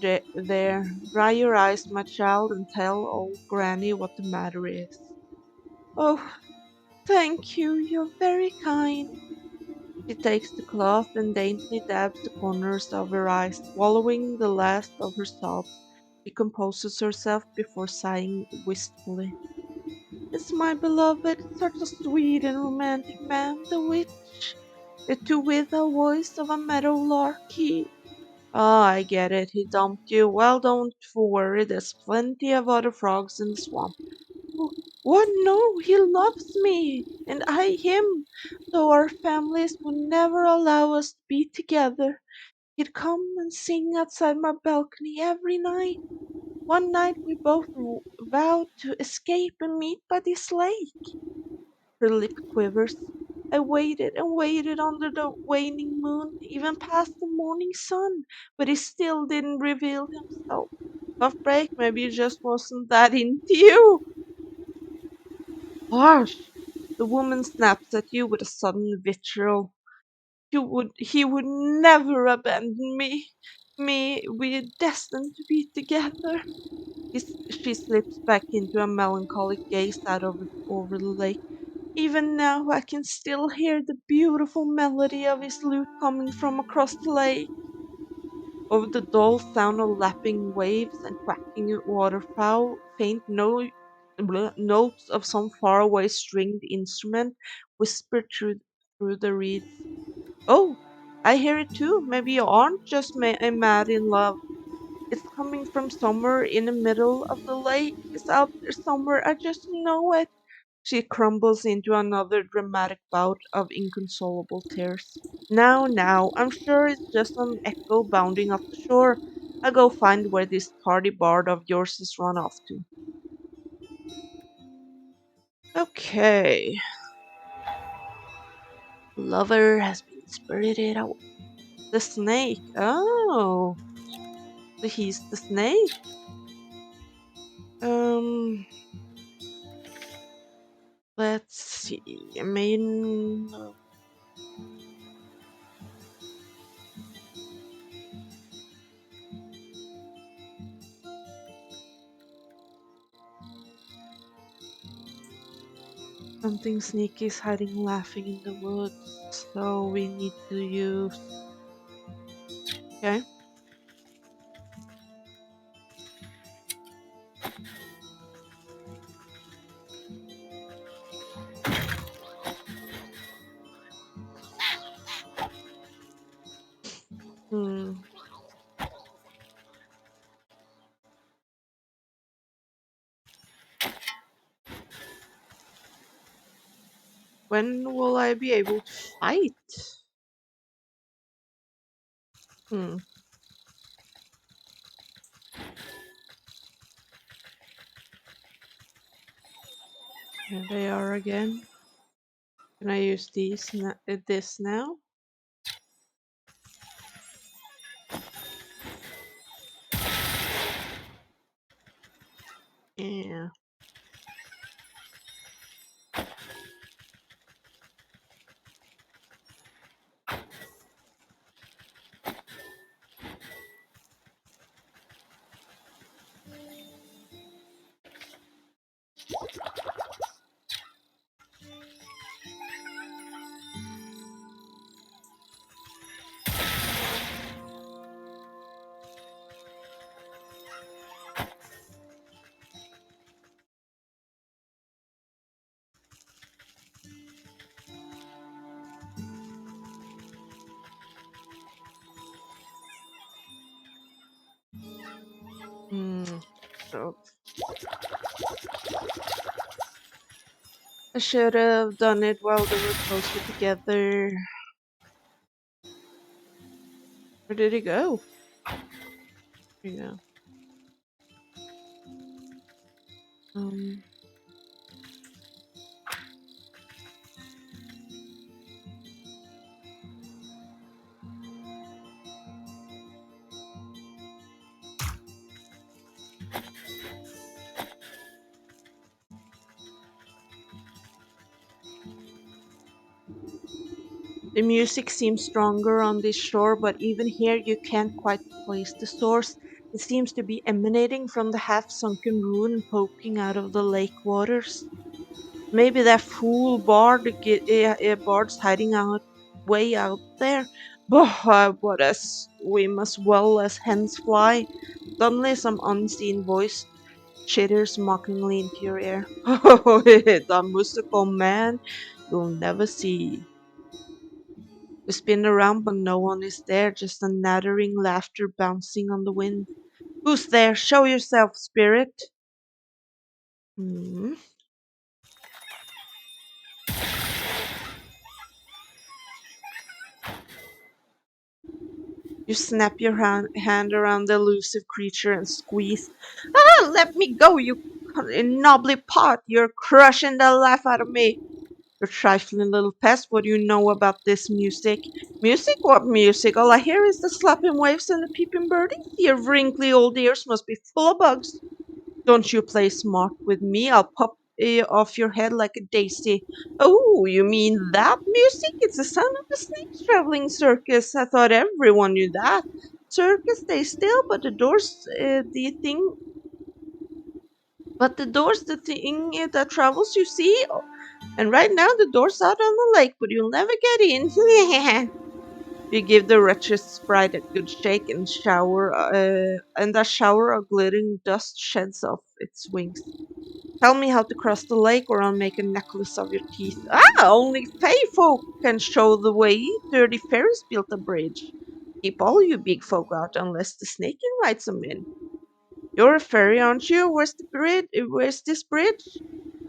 dry your eyes, my child, and tell old Granny what the matter is. Oh, thank you, you're very kind. She takes the cloth and daintily dabs the corners of her eyes, swallowing the last of her sobs. She composes herself before sighing wistfully. It's my beloved, such a sweet and romantic man, the witch, the two-with a voice of a meadow lark. Ah, I get it. He dumped you. Well, don't worry. There's plenty of other frogs in the swamp. "Oh, what? No, he loves me, and I him, though our families would never allow us to be together. He'd come and sing outside my balcony every night. One night we both vowed to escape and meet by this lake." Her lip quivers. I waited and waited under the waning moon, even past the morning sun, but he still didn't reveal himself. Tough break, maybe he just wasn't that into you. Harsh! The woman snaps at you with a sudden vitriol. He would never abandon me. We're destined to be together. She slips back into a melancholic gaze out over the lake. Even now I can still hear the beautiful melody of his lute coming from across the lake. Over the dull sound of lapping waves and quacking waterfowl, faint notes of some faraway stringed instrument whisper through the reeds. Oh, I hear it too. Maybe you aren't just mad in love. It's coming from somewhere in the middle of the lake. It's out there somewhere. I just know it. She crumbles into another dramatic bout of inconsolable tears. Now, I'm sure it's just an echo bounding up the shore. I'll go find where this tardy bard of yours has run off to. Okay. Lover has been spirited away. The snake. Oh, so he's the snake. Um, let's see. I mean, something sneaky is hiding laughing in the woods. So we need to use. Okay. Hmm. When will I be able to fight? Hmm. Here they are again. Can I use this now? Yeah. Mm. So I should have done it while they were closer together. Where did he go? There you go. Um, the music seems stronger on this shore, but even here you can't quite place the source. It seems to be emanating from the half-sunken ruin poking out of the lake waters. Maybe that fool bard's hiding out way out there. But as we must well as hens fly. Suddenly some unseen voice chitters mockingly into your ear. Oh, the musical man you'll never see. We spin around, but no one is there, just a nattering laughter bouncing on the wind. Who's there? Show yourself, spirit. Hmm. You snap your hand around the elusive creature and squeeze. Ah, let me go, you knobbly pot! You're crushing the life out of me! You trifling little pest, what do you know about this music? Music? What music? All I hear is the slapping waves and the peeping birdies. Your wrinkly old ears must be full of bugs. Don't you play smart with me. I'll pop off your head like a daisy. Oh, you mean that music? It's the sound of the snakes traveling circus. I thought everyone knew that. Circus, stay still, but the doors, the thing, but the door's the thing that travels, you see. Oh, and right now the door's out on the lake, but you'll never get in. You give the wretched sprite a good shake and a shower of glittering dust sheds off its wings. Tell me how to cross the lake, or I'll make a necklace of your teeth. Ah, only Fey folk can show the way. Dirty fairies built a bridge. Keep all you big folk out unless the snake invites them in. You're a fairy, aren't you? Where's the bridge? Where's this bridge?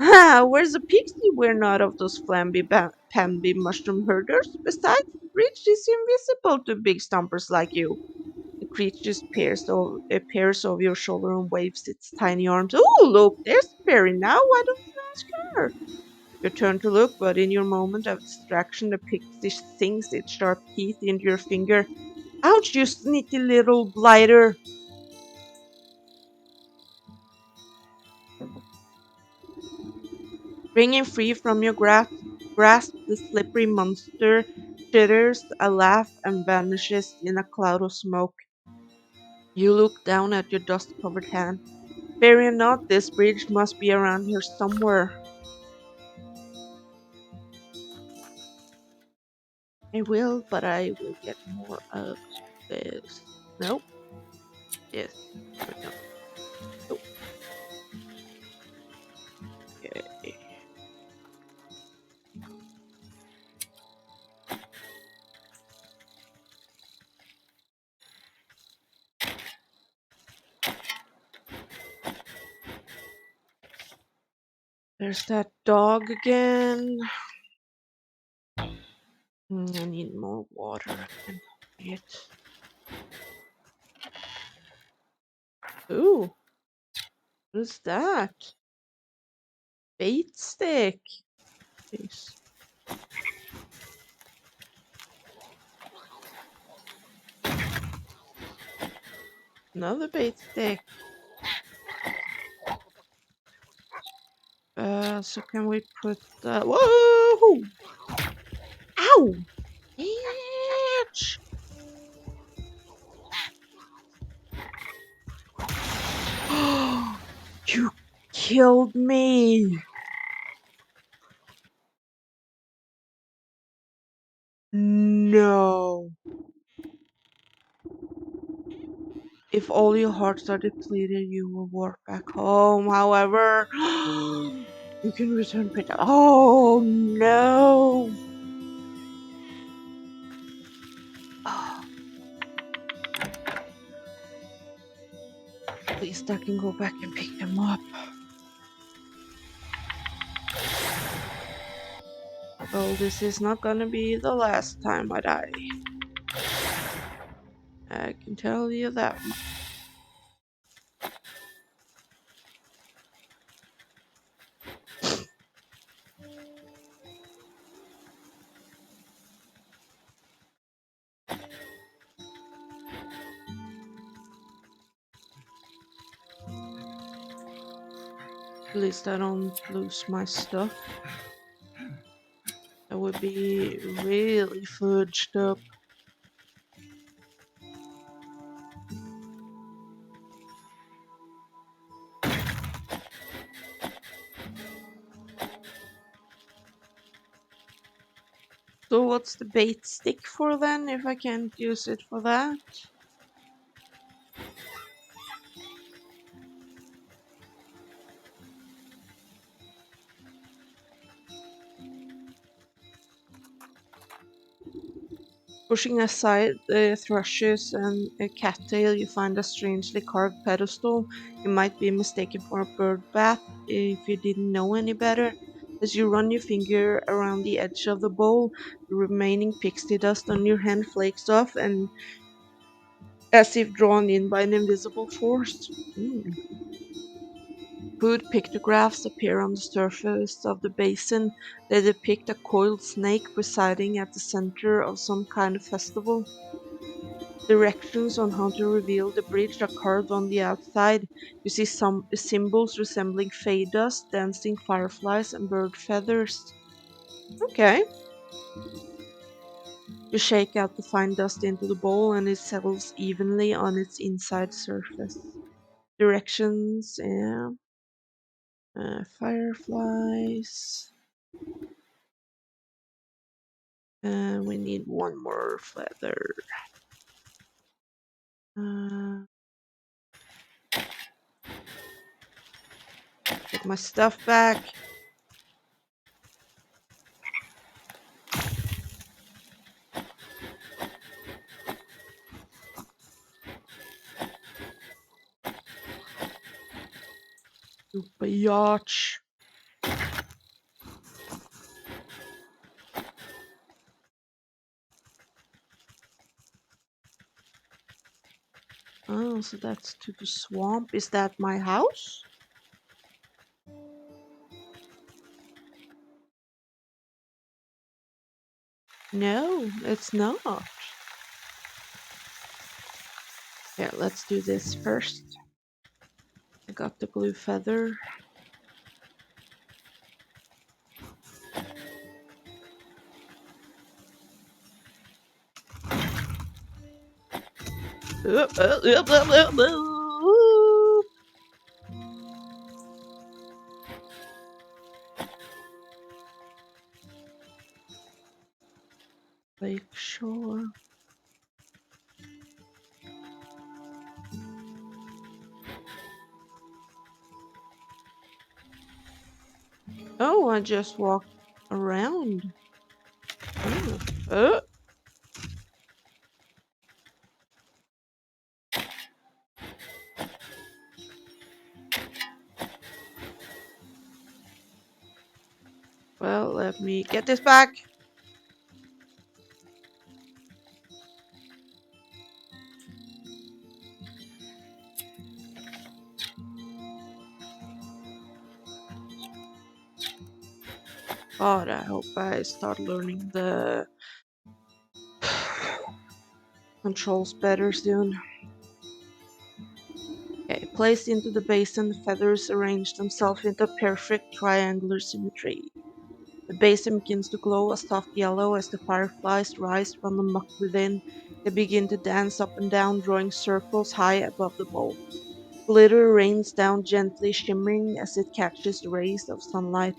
Ah, where's the pixie? We're not of those Pamby mushroom herders. Besides, the bridge is invisible to big stompers like you. The creature appears over your shoulder and waves its tiny arms. Oh, look, there's the fairy now. Why don't you ask her? You turn to look, but in your moment of distraction, the pixie sinks its sharp teeth into your finger. Ouch, you sneaky little blighter! Wringing free from your grasp, the slippery monster chitters a laugh and vanishes in a cloud of smoke. You look down at your dust-covered hand. Fear not, this bridge must be around here somewhere. I will, but I will get more of this. Nope. Yes. There we go. Okay. There's that dog again. I need more water. I can it. Ooh, what is that? Bait stick. Yes. Another bait stick. So can we put the... Whoa! Ow! Itch! You killed me! No. If all your hearts are depleted, you will walk back home. However, you can return Peter. Oh no! Oh, at least I can go back and pick them up. Well, this is not gonna be the last time I die. I can tell you that much. At least I don't lose my stuff. That would be really fudged up. So what's the bait stick for then, if I can't use it for that? Pushing aside the thrushes and a cattail, you find a strangely carved pedestal. It might be mistaken for a bird bath if you didn't know any better. As you run your finger around the edge of the bowl, the remaining pixie dust on your hand flakes off, and as if drawn in by an invisible force. Food pictographs appear on the surface of the basin. They depict a coiled snake presiding at the center of some kind of festival. Directions on how to reveal the bridge are carved on the outside. You see some symbols resembling fey dust, dancing fireflies, and bird feathers. Okay. You shake out the fine dust into the bowl and it settles evenly on its inside surface. Directions, yeah. Fireflies. We need one more feather. Get my stuff back. You biatch. Oh, so that's to the swamp. Is that my house? No, it's not. Here, let's do this first. I got the blue feather. Lake shore. Oh, I just walked around. Oh. Well, let me get this back. God, I hope I start learning the controls better soon. Okay, placed into the basin, the feathers arrange themselves into perfect triangular symmetry. The basin begins to glow a soft yellow as the fireflies rise from the muck within. They begin to dance up and down, drawing circles high above the bowl. Glitter rains down gently, shimmering as it catches rays of sunlight.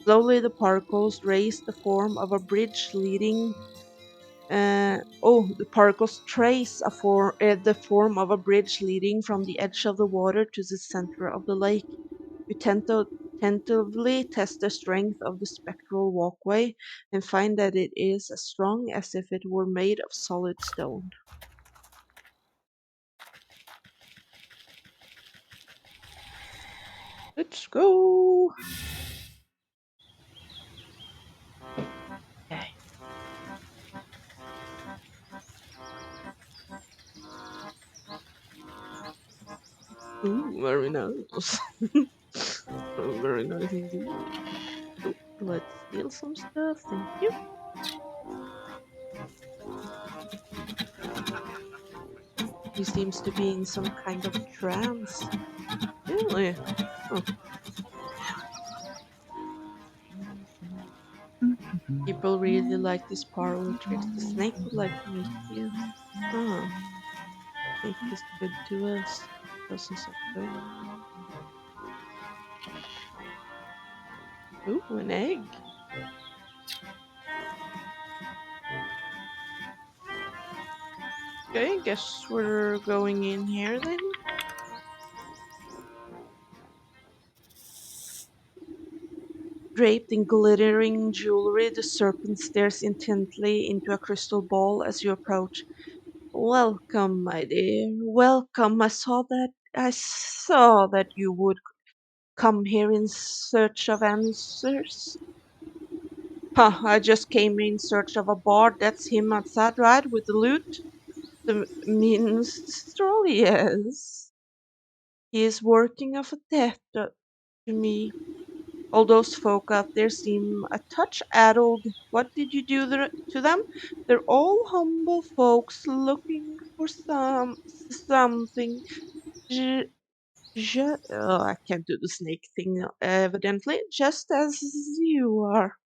Slowly the particles raise the form of a bridge leading. The particles trace the form of a bridge leading from the edge of the water to the center of the lake. You tentatively test the strength of the spectral walkway and find that it is as strong as if it were made of solid stone. Let's go! Okay. Ooh, very nice. Very nice indeed. Oh, let's steal some stuff. Thank you. He seems to be in some kind of trance. Really? Oh, people really like these parlor tricks. The snake would like to meet you. Ah, snake is good to us. Doesn't suck though. Ooh, an egg. Okay, guess we're going in here then. Draped in glittering jewelry, the serpent stares intently into a crystal ball as you approach. Welcome, my dear. Welcome. I saw that you would come here in search of answers. Huh, I just came in search of a bard. That's him outside, right? With the lute? The minstrel, yes. He is working of a death to me. All those folk out there seem a touch addled. What did you do to them? They're all humble folks looking for something. J- I can't do the snake thing, evidently, just as you are.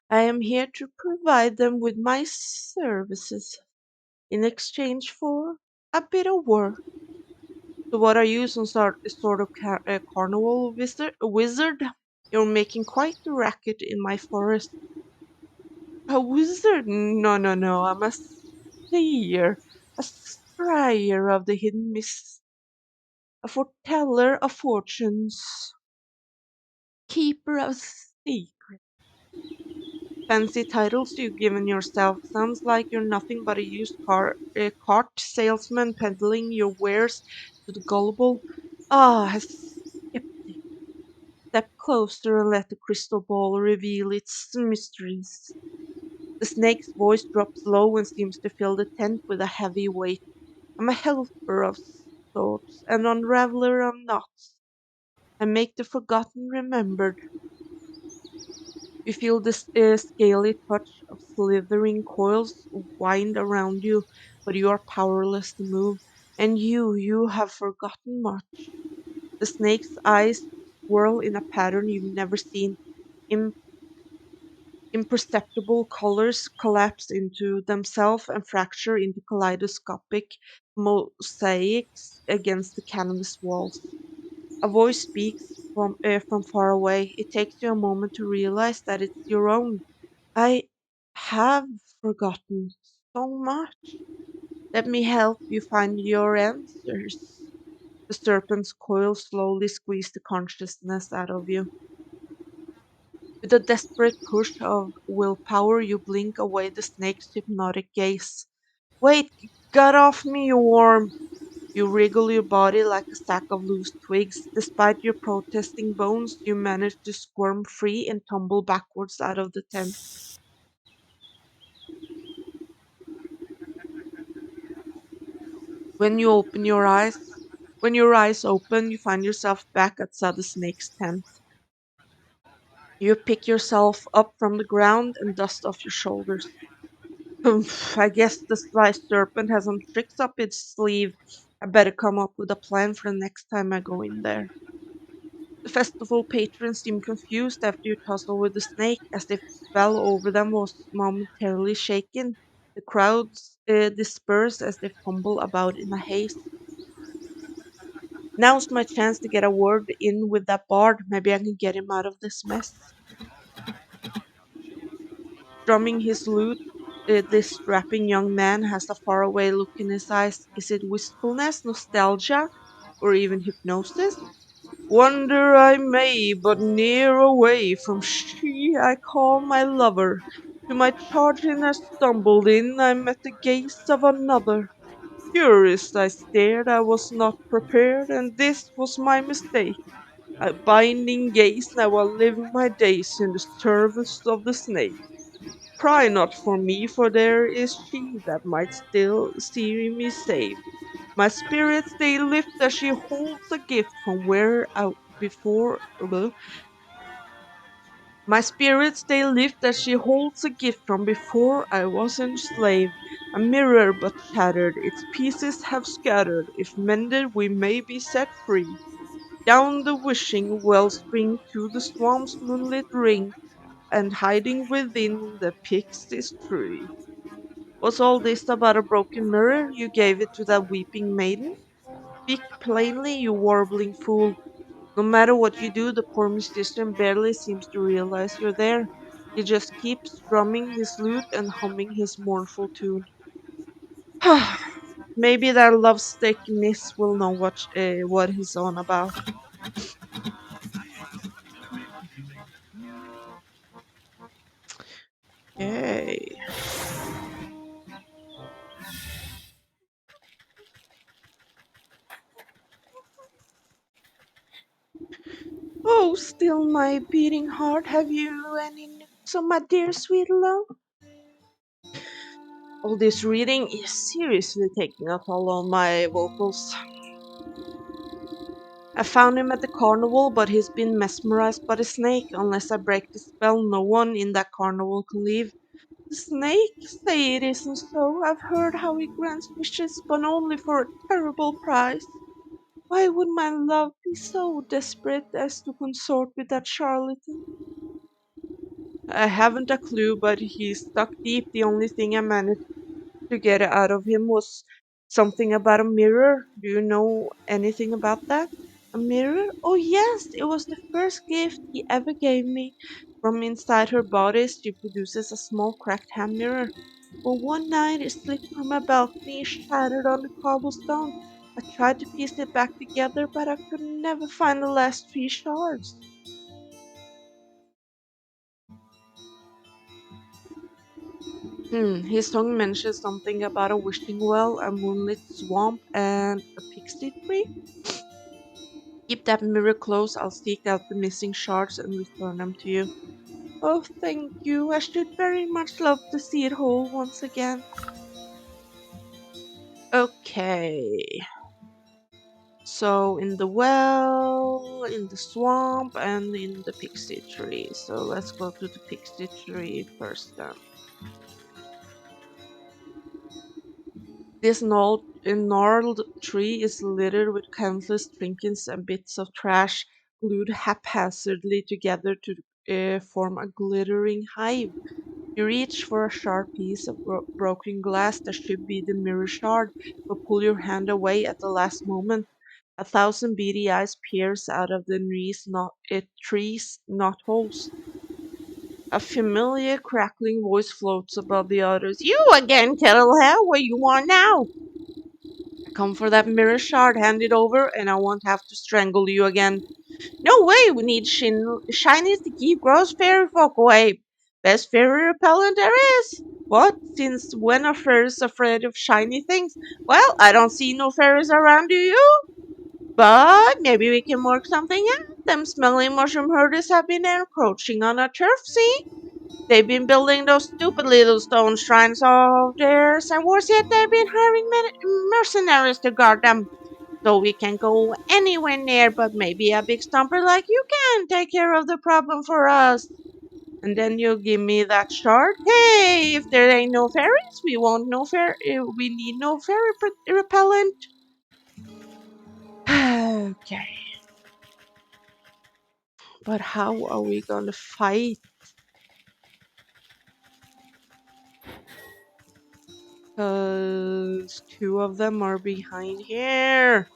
I am here to provide them with my services in exchange for a bit of work. So what are you, some sort of carnival wizard? You're making quite the racket in my forest. A wizard? No, no, no. I'm a seer, a scryer of the hidden mist, a foreteller of fortunes, keeper of secrets. Fancy titles you've given yourself. Sounds like you're nothing but a cart salesman peddling your wares to the gullible. Ah, a skeptic. Step closer and let the crystal ball reveal its mysteries. The snake's voice drops low and seems to fill the tent with a heavy weight. I'm a helper of sorts, an unraveler of knots. I make the forgotten remembered. You feel the scaly touch of slithering coils wind around you, but you are powerless to move. And you have forgotten much. The snake's eyes swirl in a pattern you've never seen. Im- Imperceptible colors collapse into themselves and fracture into kaleidoscopic mosaics against the canvas walls. A voice speaks from far away. It takes you a moment to realize that it's your own. I have forgotten so much. Let me help you find your answers. The serpent's coil slowly squeezed the consciousness out of you. With a desperate push of willpower, you blink away the snake's hypnotic gaze. Wait, get off me, you worm! You wriggle your body like a sack of loose twigs. Despite your protesting bones, you manage to squirm free and tumble backwards out of the tent. When you open your eyes, when your eyes open, you find yourself back outside the snake's tent. You pick yourself up from the ground and dust off your shoulders. Humph, I guess the sly serpent has some tricks up its sleeve. I better come up with a plan for the next time I go in there. The festival patrons seemed confused after you tussled with the snake, as if the spell over them was momentarily shaken. The crowds dispersed as they fumbled about in a haze. Now's my chance to get a word in with that bard. Maybe I can get him out of this mess. Strumming his lute, this strapping young man has a faraway look in his eyes. Is it wistfulness, nostalgia, or even hypnosis? Wander I may, but ne'er away from she I call my lover. To my charging I stumbled in, I met the gaze of another. Curious I stared, I was not prepared, and this was my mistake. A binding gaze, now I live my days in the service of the snake. Cry not for me, for there is she that might still see me saved. My spirits they lift as she holds a gift from where out before my spirits they lift as she holds a gift from before I was enslaved. A mirror but shattered, its pieces have scattered. If mended, we may be set free. Down the wishing wellspring to the swamp's moonlit ring, and hiding within the pixie's tree. Was all this about a broken mirror you gave it to that weeping maiden? Speak plainly, you warbling fool. No matter what you do, the poor musician barely seems to realize you're there. He just keeps strumming his lute and humming his mournful tune. Maybe that lovesick miss will know what he's on about. Okay. Oh, still my beating heart, have you any news of my dear sweet love? All this reading is seriously taking a toll on my vocals. I found him at the carnival, but he's been mesmerized by the snake. Unless I break the spell, no one in that carnival can leave. The snake? Say it isn't so. I've heard how he grants wishes, but only for a terrible price. Why would my love be so desperate as to consort with that charlatan? I haven't a clue, but he's stuck deep. The only thing I managed to get out of him was something about a mirror. Do you know anything about that? A mirror? Oh, yes, it was the first gift he ever gave me. From inside her bodice, she produces a small cracked hand mirror. Well, one night it slipped from my balcony, shattered on the cobblestone. I tried to piece it back together, but I could never find the last three shards. His song mentions something about a wishing well, a moonlit swamp, and a pixie tree. Keep that mirror close. I'll seek out the missing shards and return them to you. Oh, thank you. I should very much love to see it whole once again. Okay. So, in the well, in the swamp, and in the pixie tree. So, let's go to the pixie tree first then. This gnarled tree is littered with countless trinkets and bits of trash glued haphazardly together to form a glittering hive. You reach for a sharp piece of broken glass that should be the mirror shard, but pull your hand away at the last moment. A thousand beady eyes pierce out of the tree's knotholes. A familiar crackling voice floats above the others. You again, Kettlehell, where you are now? I come for that mirror shard, hand it over, and I won't have to strangle you again. No way, we need shinies to keep gross fairy folk away. Best fairy repellent there is. What? Since when are fairies afraid of shiny things? Well, I don't see no fairies around, do you? But maybe we can work something out. Them smelly mushroom herders have been encroaching on our turf, see? They've been building those stupid little stone shrines of theirs, and worse yet, they've been hiring mercenaries to guard them. So we can go anywhere near, but maybe a big stomper like you can take care of the problem for us. And then you give me that shard. Hey, if there ain't no fairies, we won't no fair. We need no fairy repellent. Okay, but how are we gonna fight? Because two of them are behind here.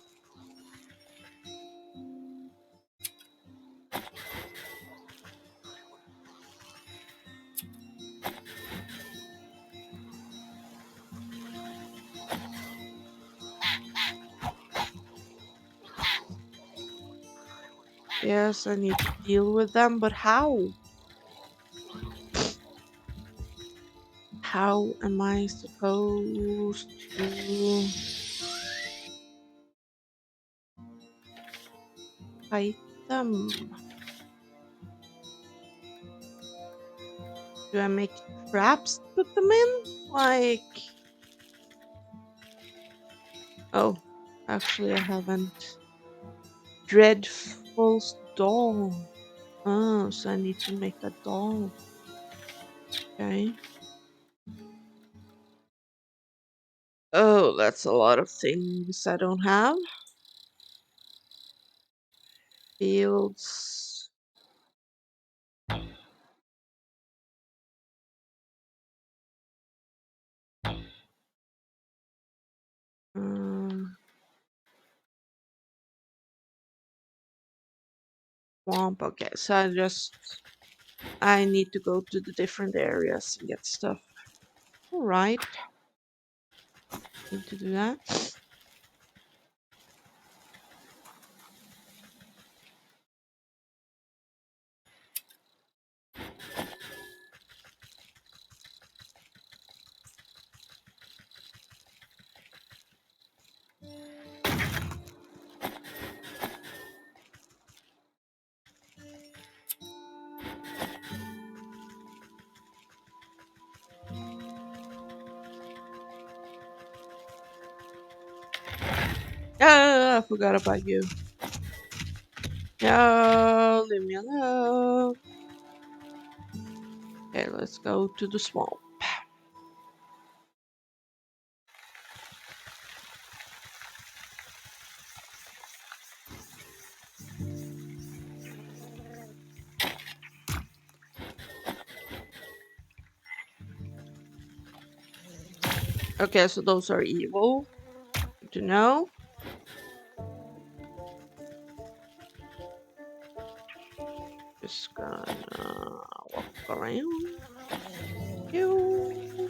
Yes, I need to deal with them, but how? How am I supposed to fight them? Do I make traps to put them in? Like, oh, actually, I haven't. Dreadful's doll. Oh, so I need to make a doll. Okay. Oh, that's a lot of things I don't have. Fields. Um, Swamp. Okay, so I need to go to the different areas and get stuff. All right, need to do that. Ah, I forgot about you. No, leave me alone. Okay, let's go to the swamp. Okay, so those are evil. Good to know. Just gonna walk around. You.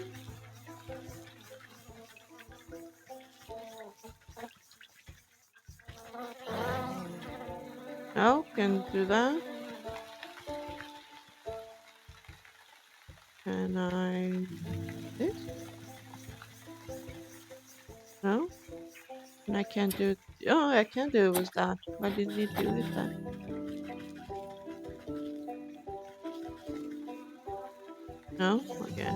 No, can do that. Can I do this? No, and I can't do it. Oh, I can do it with that. Why didn't you do it then? No? Okay.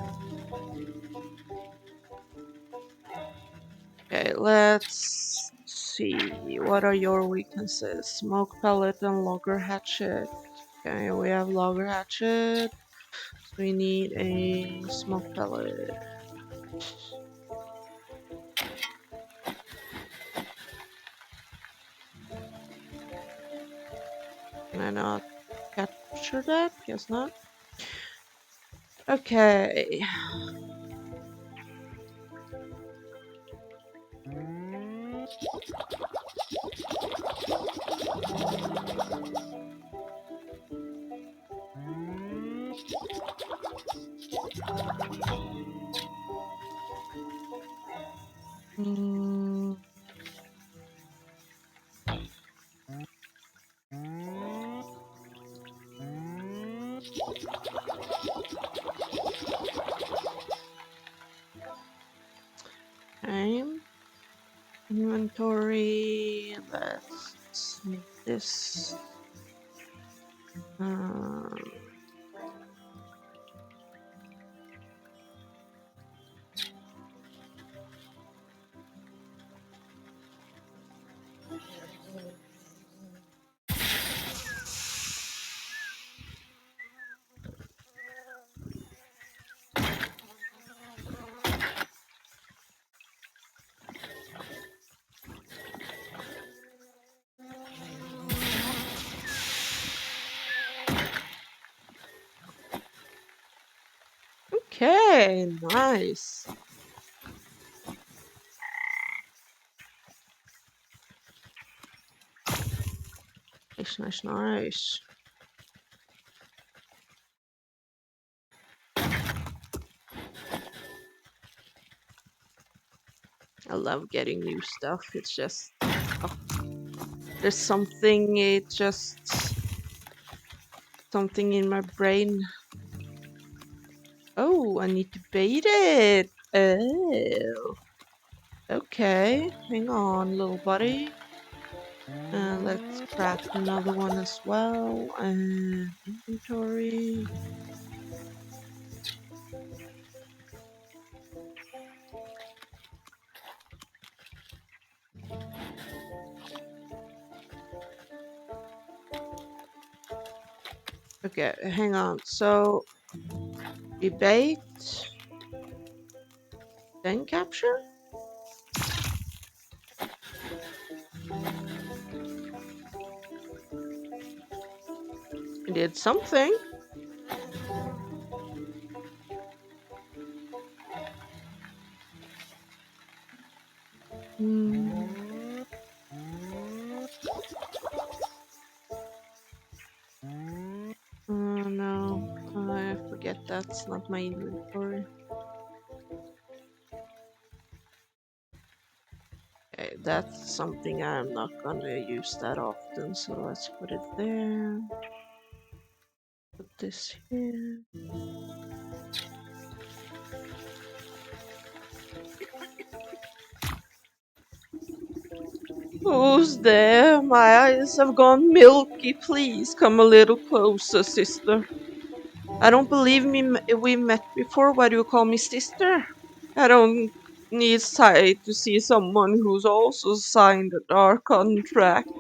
Okay, let's see. What are your weaknesses? Smoke pellet and logger hatchet. Okay, we have logger hatchet. So we need a smoke pellet. Can I not capture that? Guess not. Okay. Mm, okay. Inventory. Let's make this. Um, Okay, nice. Nice, nice, nice. I love getting new stuff. It's just, oh, there's something, something in my brain. Oh, I need to bait it. Oh, okay. Hang on, little buddy. Let's craft another one as well. And inventory. Okay, hang on. So, we bait, then capture? I did something. Hmm. Oh no, I forget that's not my inventory. Okay, that's something I'm not gonna use that often, so let's put it there. Put this here. Who's there? My eyes have gone milky. Please come a little closer, sister. I don't believe we met before. Why do you call me sister? I don't need sight to see someone who's also signed a dark contract.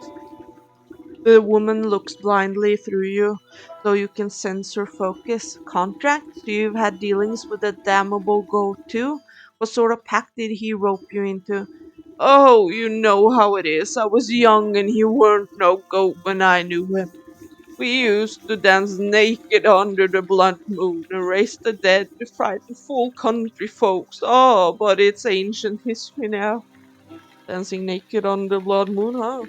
The woman looks blindly through you, though you can sense her focus. Contract? So you've had dealings with a damnable goat too? What sort of pact did he rope you into? Oh, you know how it is. I was young and he weren't no goat when I knew him. We used to dance naked under the blood moon and raise the dead to frighten full country folks. Oh, but it's ancient history now. Dancing naked under the blood moon, huh?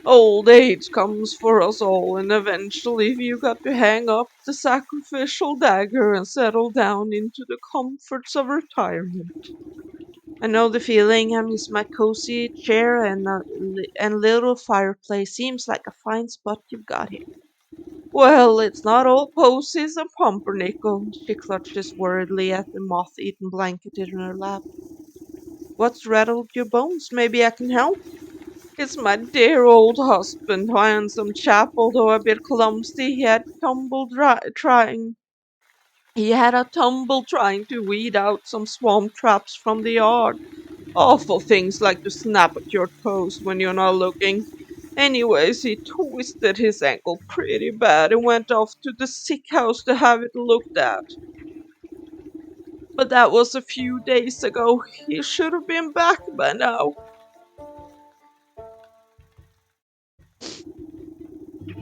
Old age comes for us all, and eventually you got to hang up the sacrificial dagger and settle down into the comforts of retirement. I know the feeling. I miss my cozy chair and little fireplace. Seems like a fine spot you've got here. Well, it's not all posies and pumpernickel. She clutches worriedly at the moth-eaten blanket in her lap. What's rattled your bones? Maybe I can help. It's my dear old husband, handsome chap, although a bit clumsy. He had a tumble trying to weed out some swamp traps from the yard. Awful things like to snap at your toes when you're not looking. Anyways, he twisted his ankle pretty bad and went off to the sick house to have it looked at. But that was a few days ago. He should have been back by now.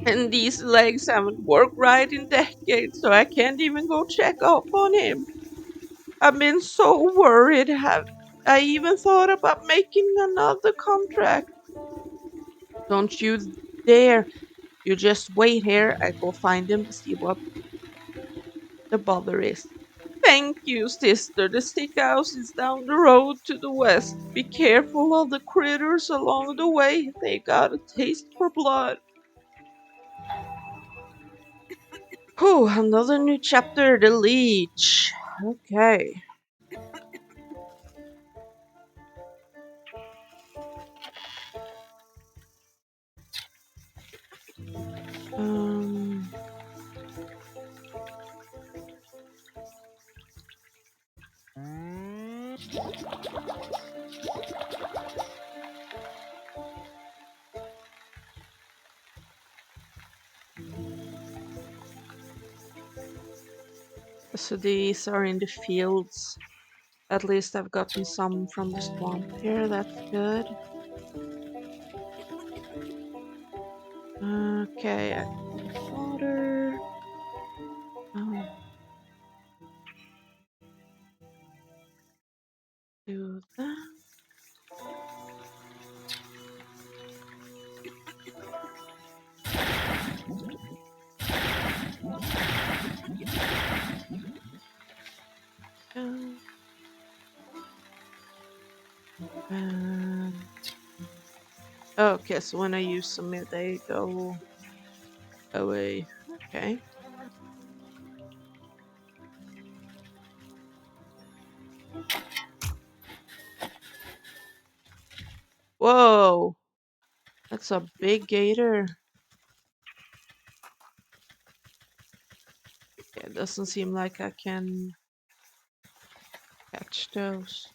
And these legs haven't worked right in decades, so I can't even go check up on him. I've been so worried. Have I even thought about making another contract? Don't you dare. You just wait here. I go find him, see what the bother is. Thank you, sister. The stick house is down the road to the west. Be careful of the critters along the way. They got a taste for blood. Whew, another new chapter, the leech. Okay. Um, so these are in the fields. At least I've gotten some from the swamp here. That's good. Okay, I can use water. Oh. Do that. Go. And okay, so when I use them, they go away. Okay. Whoa, that's a big gator. Yeah, it doesn't seem like I can catch those.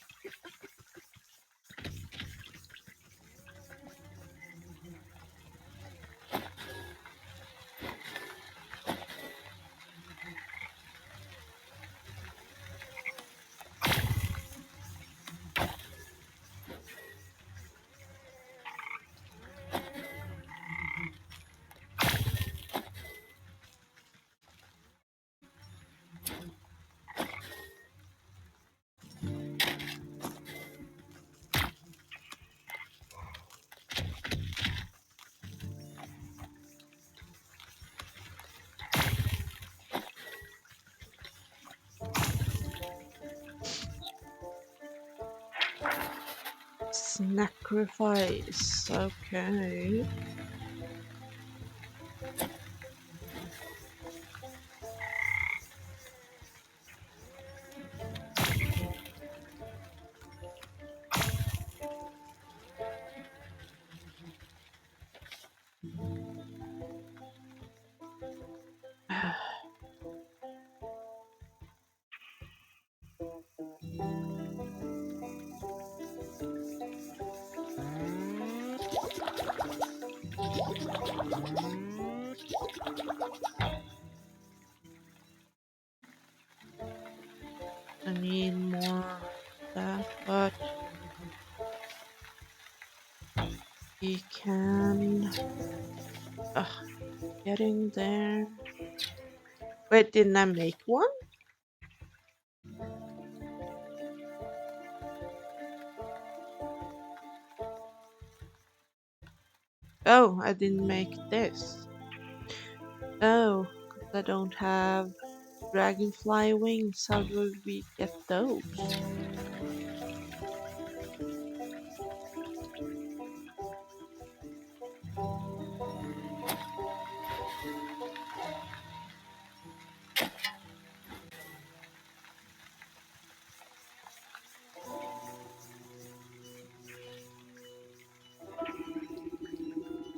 Sacrifice. Okay. I need more of that, but we can. Ugh, getting there. Wait, didn't I make one? Oh, I didn't make this. Oh, 'cause I don't have dragonfly wings. How do we get those?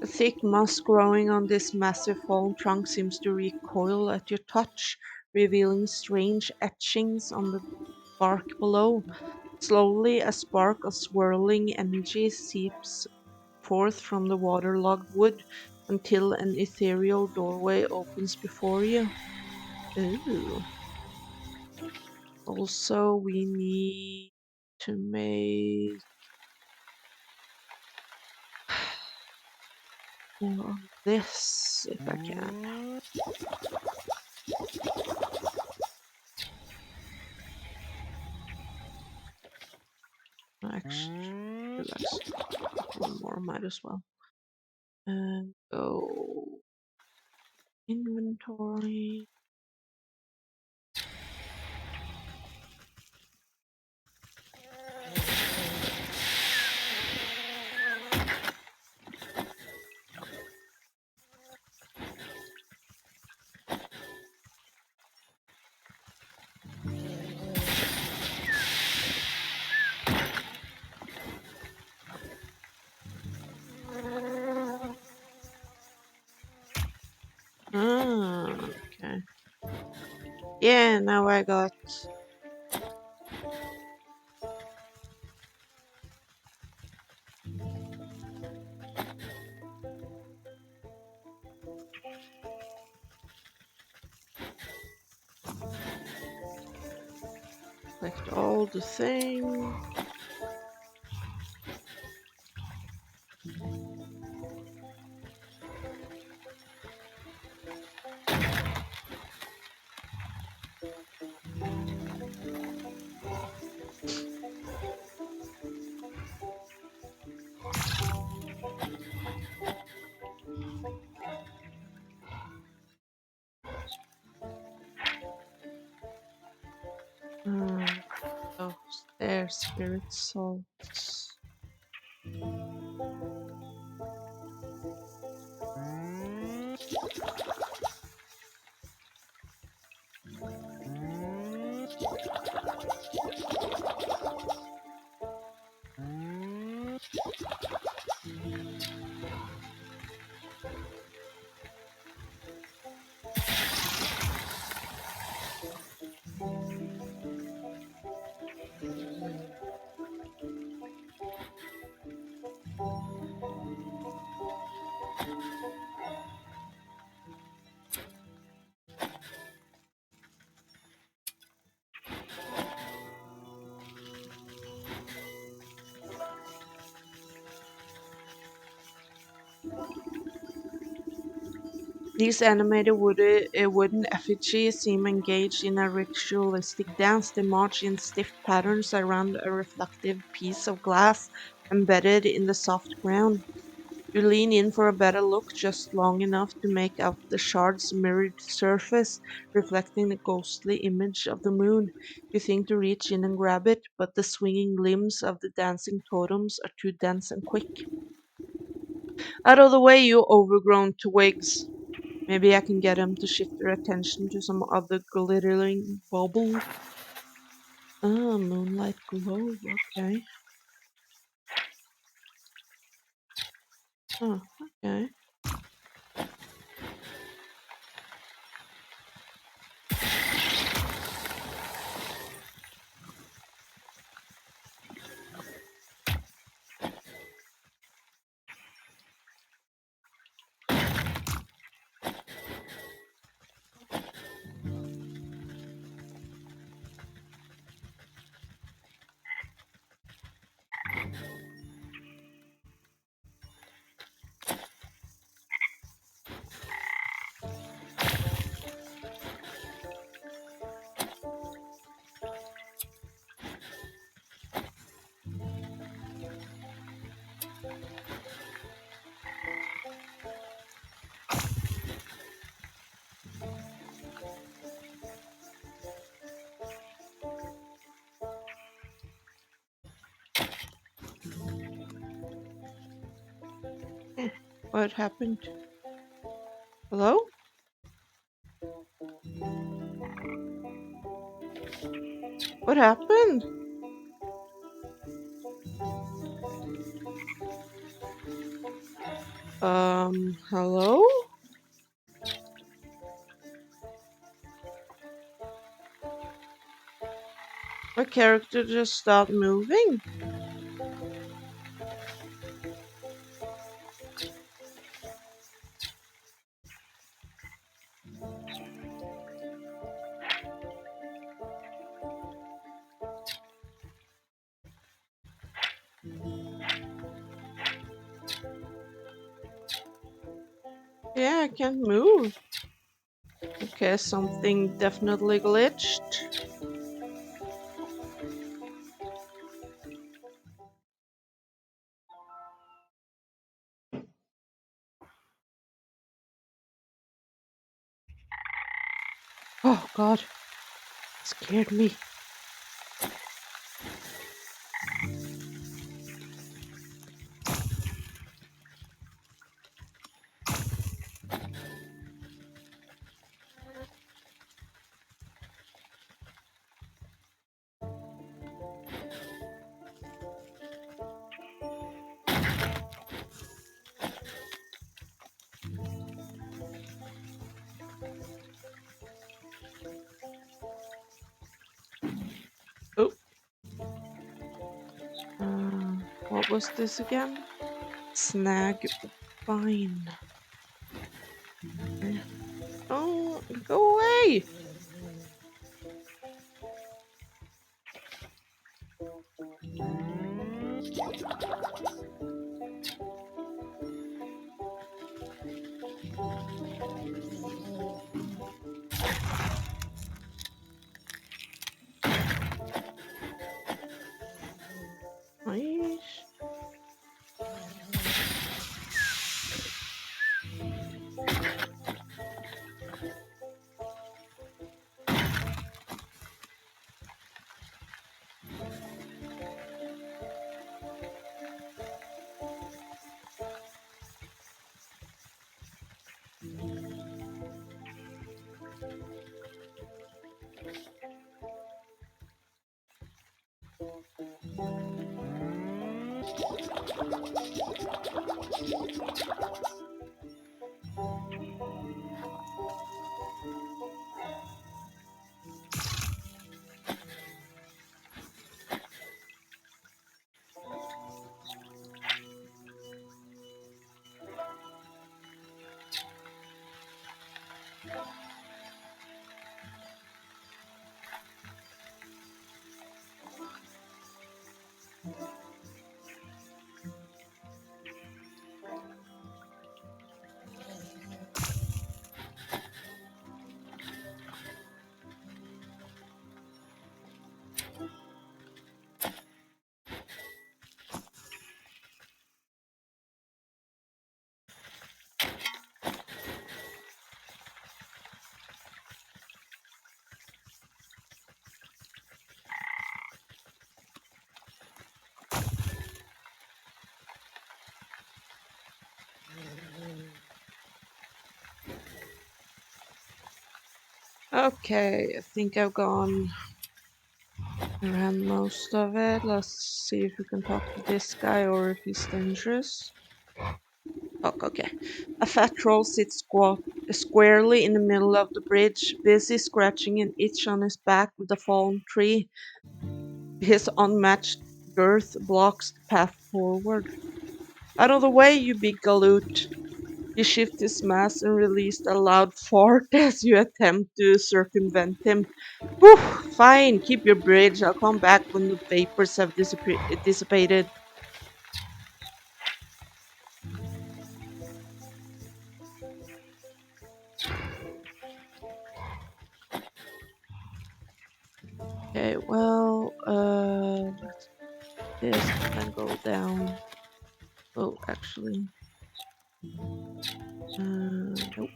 The thick moss growing on this massive fallen trunk seems to recoil at your touch, revealing strange etchings on the bark below. Slowly, a spark of swirling energy seeps forth from the waterlogged wood until an ethereal doorway opens before you. Ooh. Also, we need to make more of this if I can. Actually, let's one more, might as well. And go inventory. Ah, okay. Yeah, now I got collect all the things. Air spirit salts. These animated wooden effigies seem engaged in a ritualistic dance. They march in stiff patterns around a reflective piece of glass embedded in the soft ground. You lean in for a better look, just long enough to make out the shard's mirrored surface, reflecting the ghostly image of the moon. You think to reach in and grab it, but the swinging limbs of the dancing totems are too dense and quick. Out of the way, you overgrown twigs. Maybe I can get them to shift their attention to some other glittering bubble. Ah, moonlight glow. Okay. Oh, okay. Eh, what happened? Hello? What happened? Hello? My character just stopped moving. Yeah, I can't move. Okay, something definitely glitched. Oh god, scared me. Oh, what was this again? Snag vine. Oh, go away! Nice. Okay, I think I've gone around most of it. Let's see if we can talk to this guy or if he's dangerous. Talk, okay. A fat troll sits squarely in the middle of the bridge, busy scratching an itch on his back with a fallen tree. His unmatched girth blocks the path forward. Out of the way, you big galoot! You shift his mass and release a loud fart as you attempt to circumvent him. Whew, fine, keep your bridge. I'll come back when the vapors have dissipated. Okay, well, let's do this and then go down. Oh, actually, nope.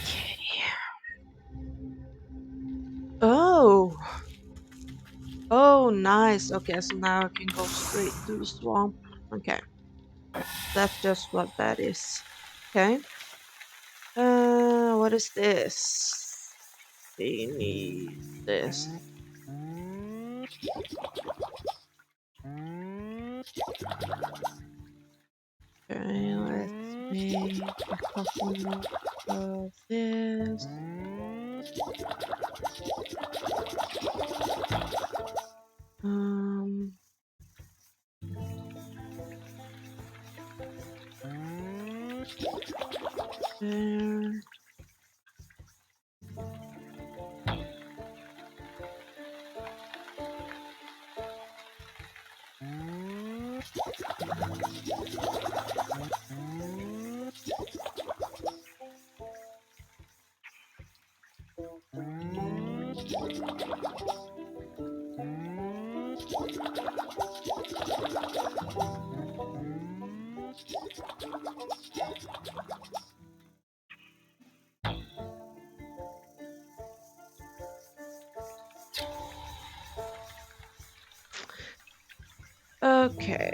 Okay. Oh, oh, nice. Okay, so now I can go straight to the swamp. Okay, that's just what that is. Okay. What is this? We need this. Okay, let's make a couple more of this. Um, there, okay.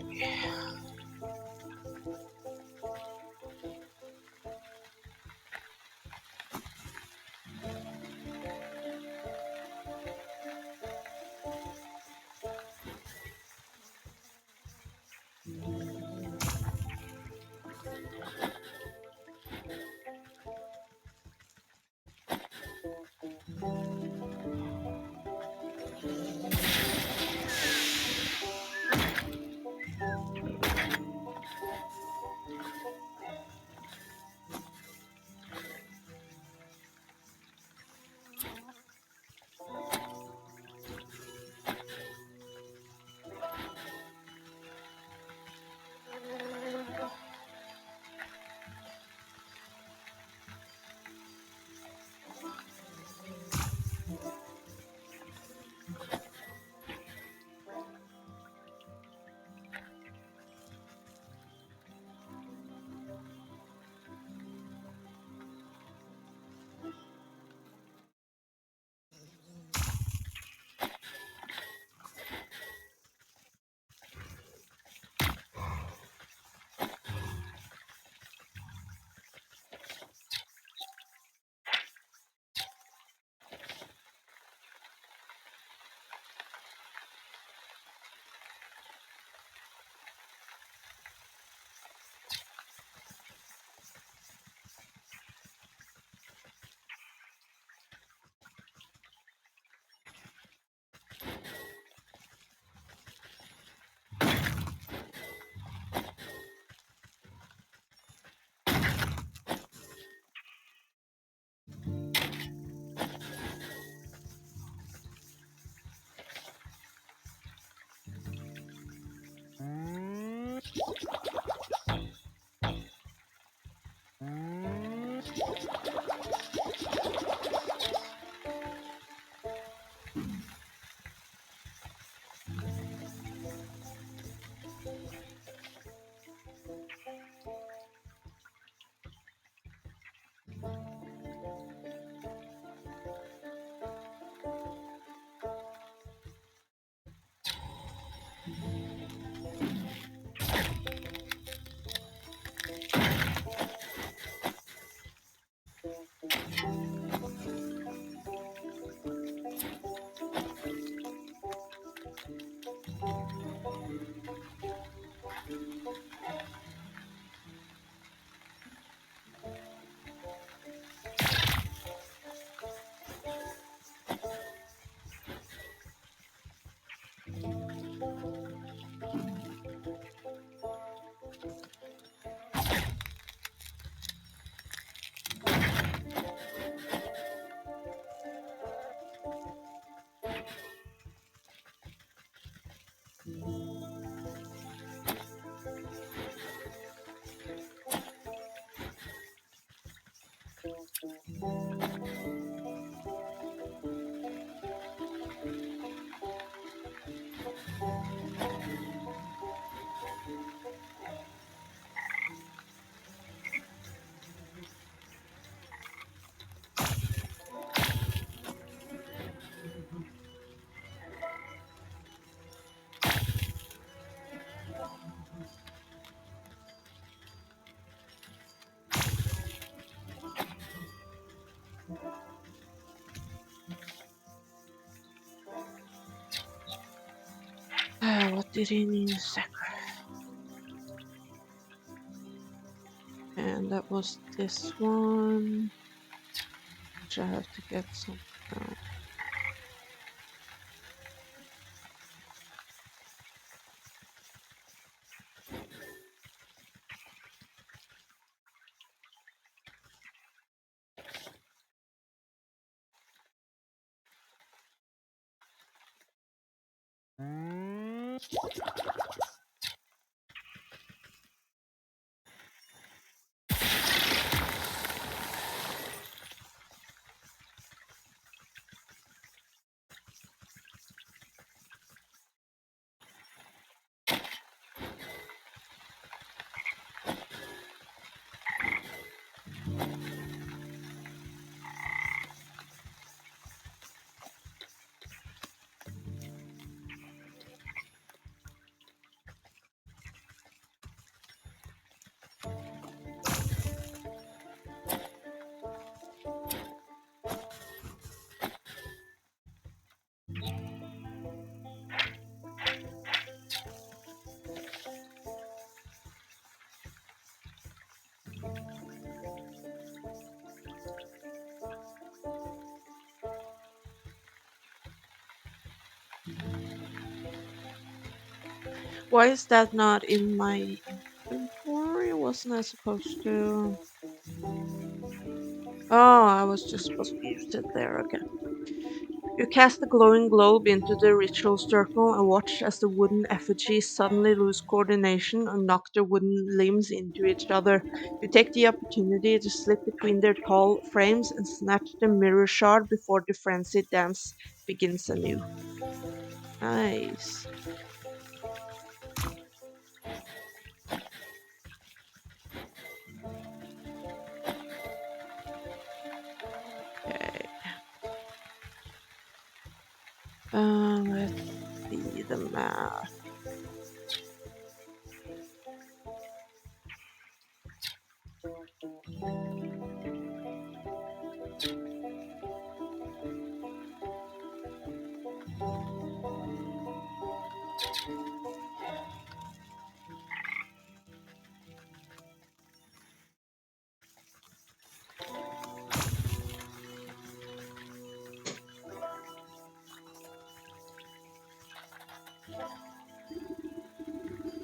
What did he need a second? And that was this one, which I have to get some. Why is that not in my inventory? Wasn't I supposed to? Oh, I was just supposed to use it there. Okay. You cast the glowing globe into the ritual circle and watch as the wooden effigies suddenly lose coordination and knock their wooden limbs into each other. You take the opportunity to slip between their tall frames and snatch the mirror shard before the frenzied dance begins anew. Nice. Okay. Let's see the map.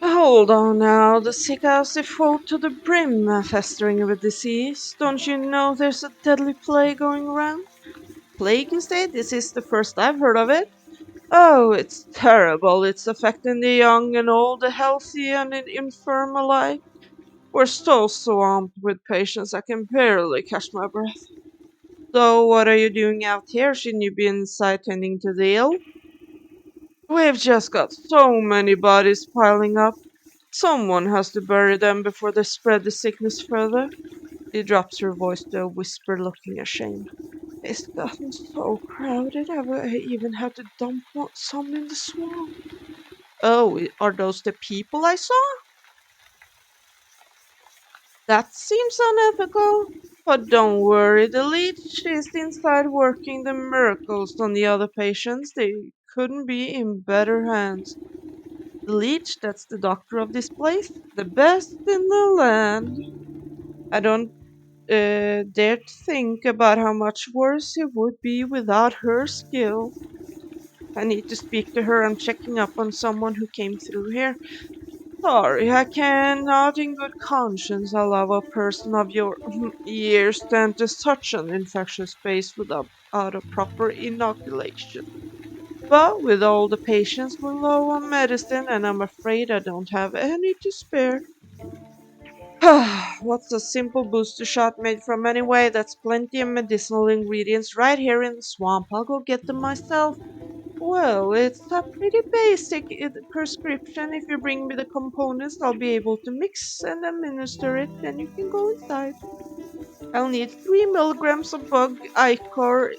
Hold on now, the sick house is full to the brim, festering with disease. Don't you know there's a deadly plague going around? Plague, you say? This is the first I've heard of it. Oh, it's terrible. It's affecting the young and old, the healthy and the infirm alike. We're so swamped with patients I can barely catch my breath. So, what are you doing out here? Shouldn't you be inside tending to the ill? We've just got so many bodies piling up. Someone has to bury them before they spread the sickness further. She drops her voice to a whisper, looking ashamed. It's gotten so crowded, I've even had to dump some in the swamp. Oh, are those the people I saw? That seems unethical. But don't worry, the leech is inside working the miracles on the other patients. They couldn't be in better hands. The leech, that's the doctor of this place, the best in the land. I don't dare to think about how much worse it would be without her skill. I need to speak to her. I'm checking up on someone who came through here. Sorry, I cannot in good conscience allow a person of your years to enter such an infectious space without a proper inoculation. But with all the patients, we're low on medicine, and I'm afraid I don't have any to spare. What's a simple booster shot made from anyway? That's plenty of medicinal ingredients right here in the swamp. I'll go get them myself. Well, it's a pretty basic prescription. If you bring me the components, I'll be able to mix and administer it. Then you can go inside. I'll need 3 milligrams of ichor,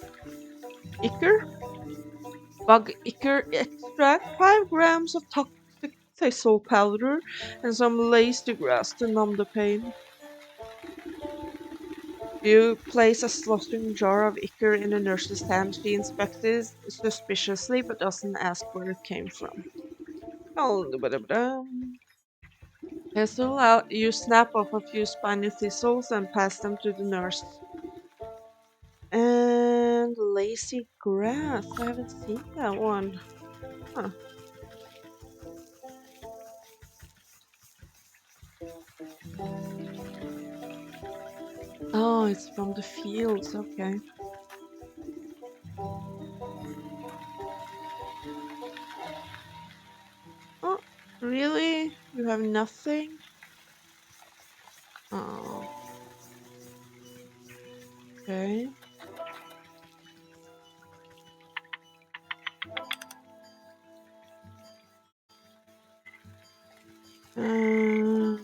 bug ichor extract, 5 grams of toxic thistle powder, and some lazy grass to numb the pain. You place a sloshing jar of ichor in the nurse's hand. She inspects it suspiciously but doesn't ask where it came from. Oh, Hazel out, you snap off a few spiny thistles and pass them to the nurse. And lacy grass. I haven't seen that one. Huh. Oh, it's from the fields. Okay. Oh, really? You have nothing? Oh, okay. Okay.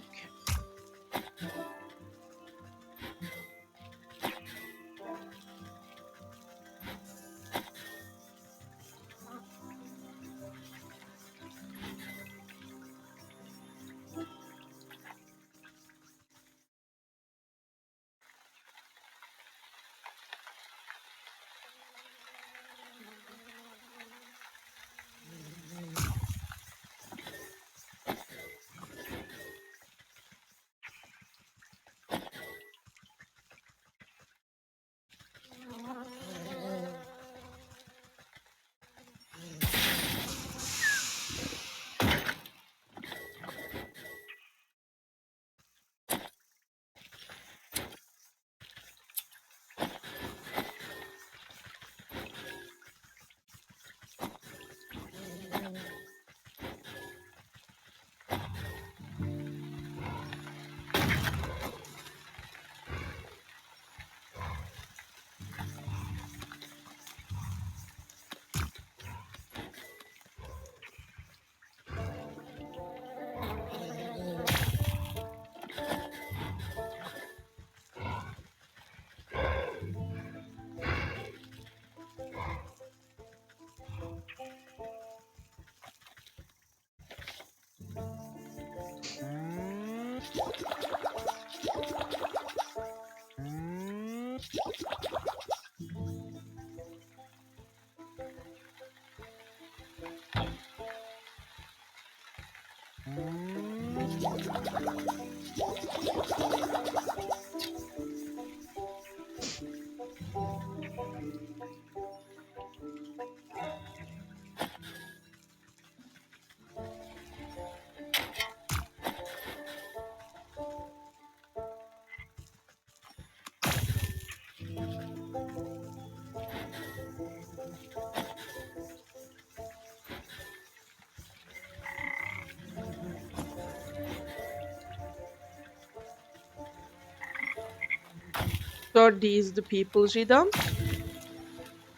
So are these the people she dumped?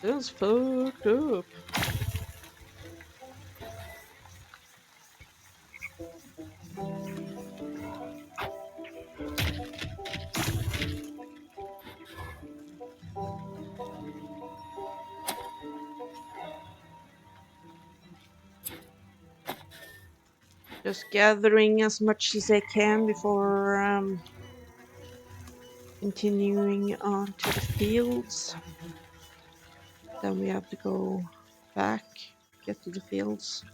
That's fucked up. Just gathering as much as I can before continuing on to the fields. Then we have to go back, get to the fields.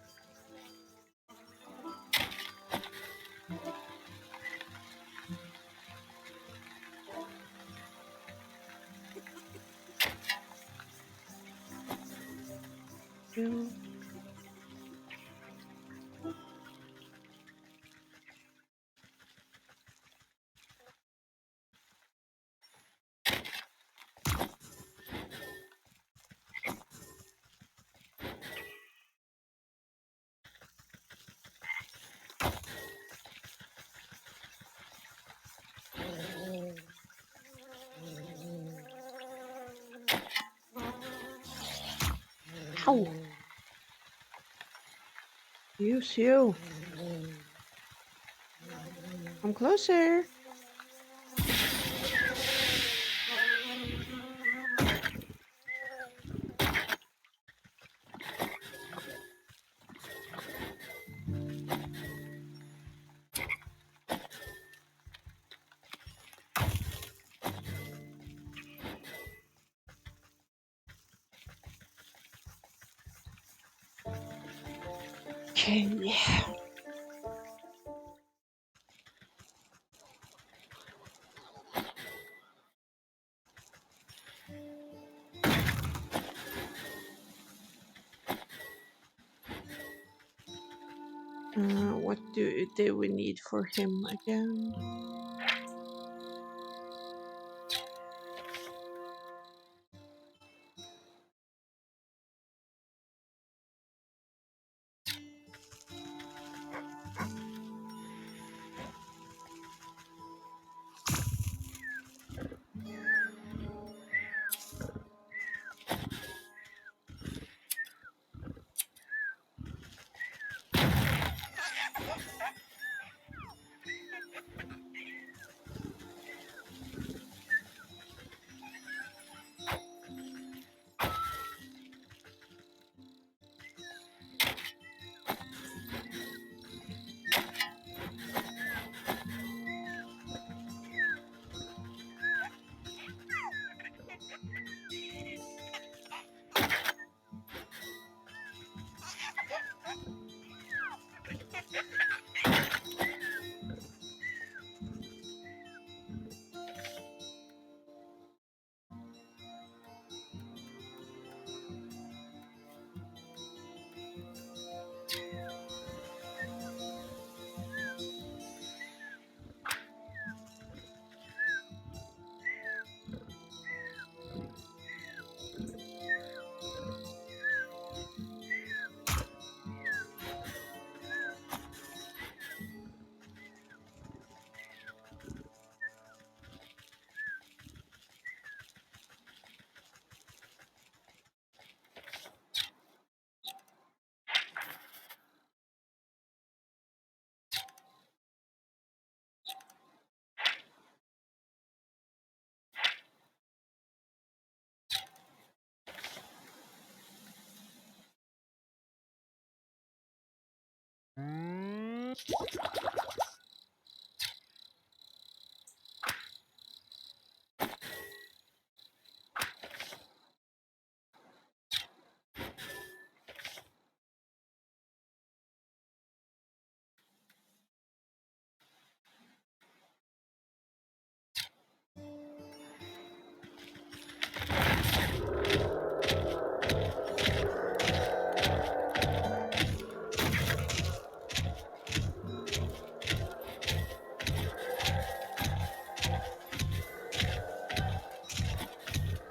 Yeah. Ow! You. Come closer. Okay. What do we need for him again?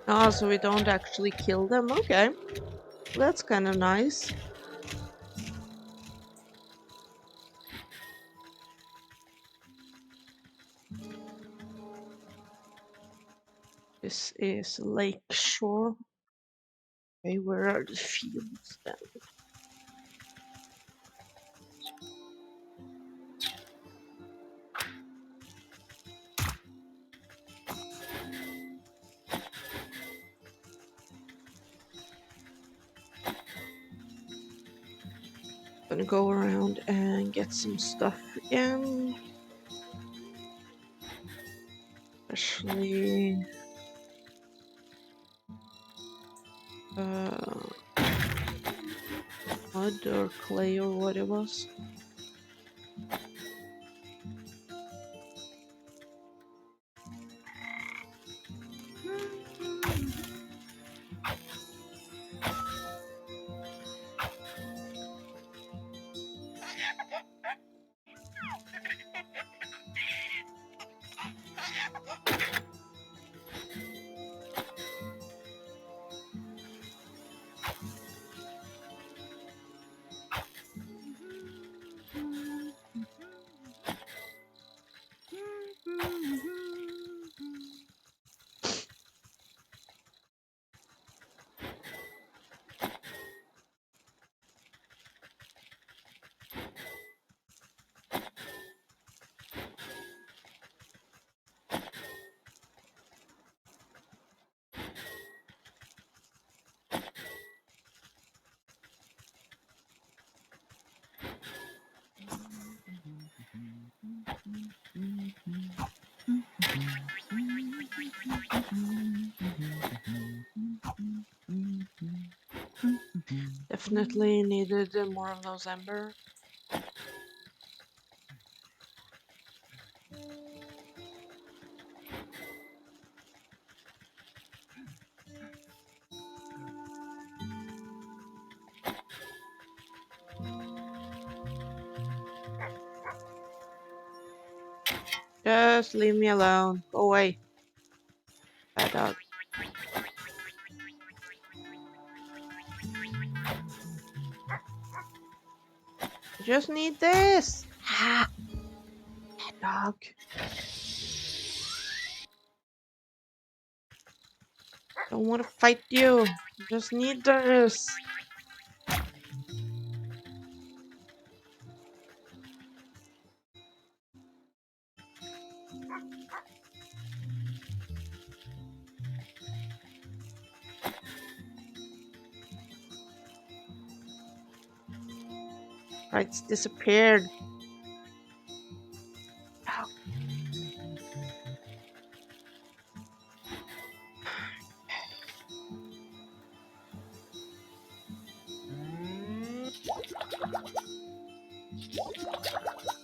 Oh, so we don't actually kill them. Okay, that's kind of nice. This is Lake Shore. Okay, where are the fields then? Gonna go around and get some stuff again. Especially mud or clay or what it was. Definitely needed more of those ember. Just leave me alone. Go away. Bad dog. I just need this. Ah, bad dog. Don't want to fight you. Just need this. It's disappeared. Ow.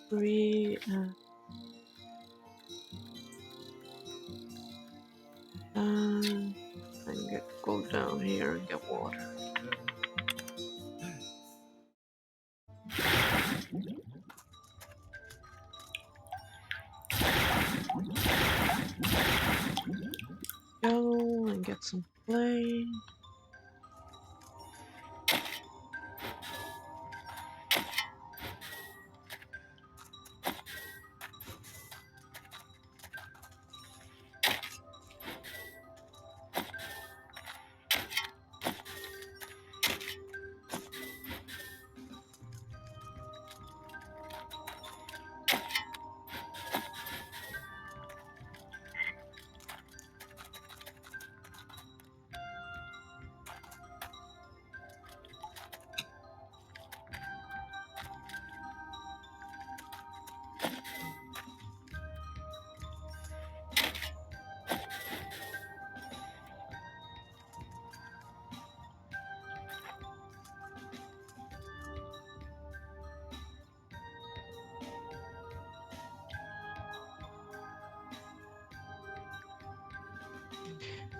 3 and go down here and get water. Go and get some clay.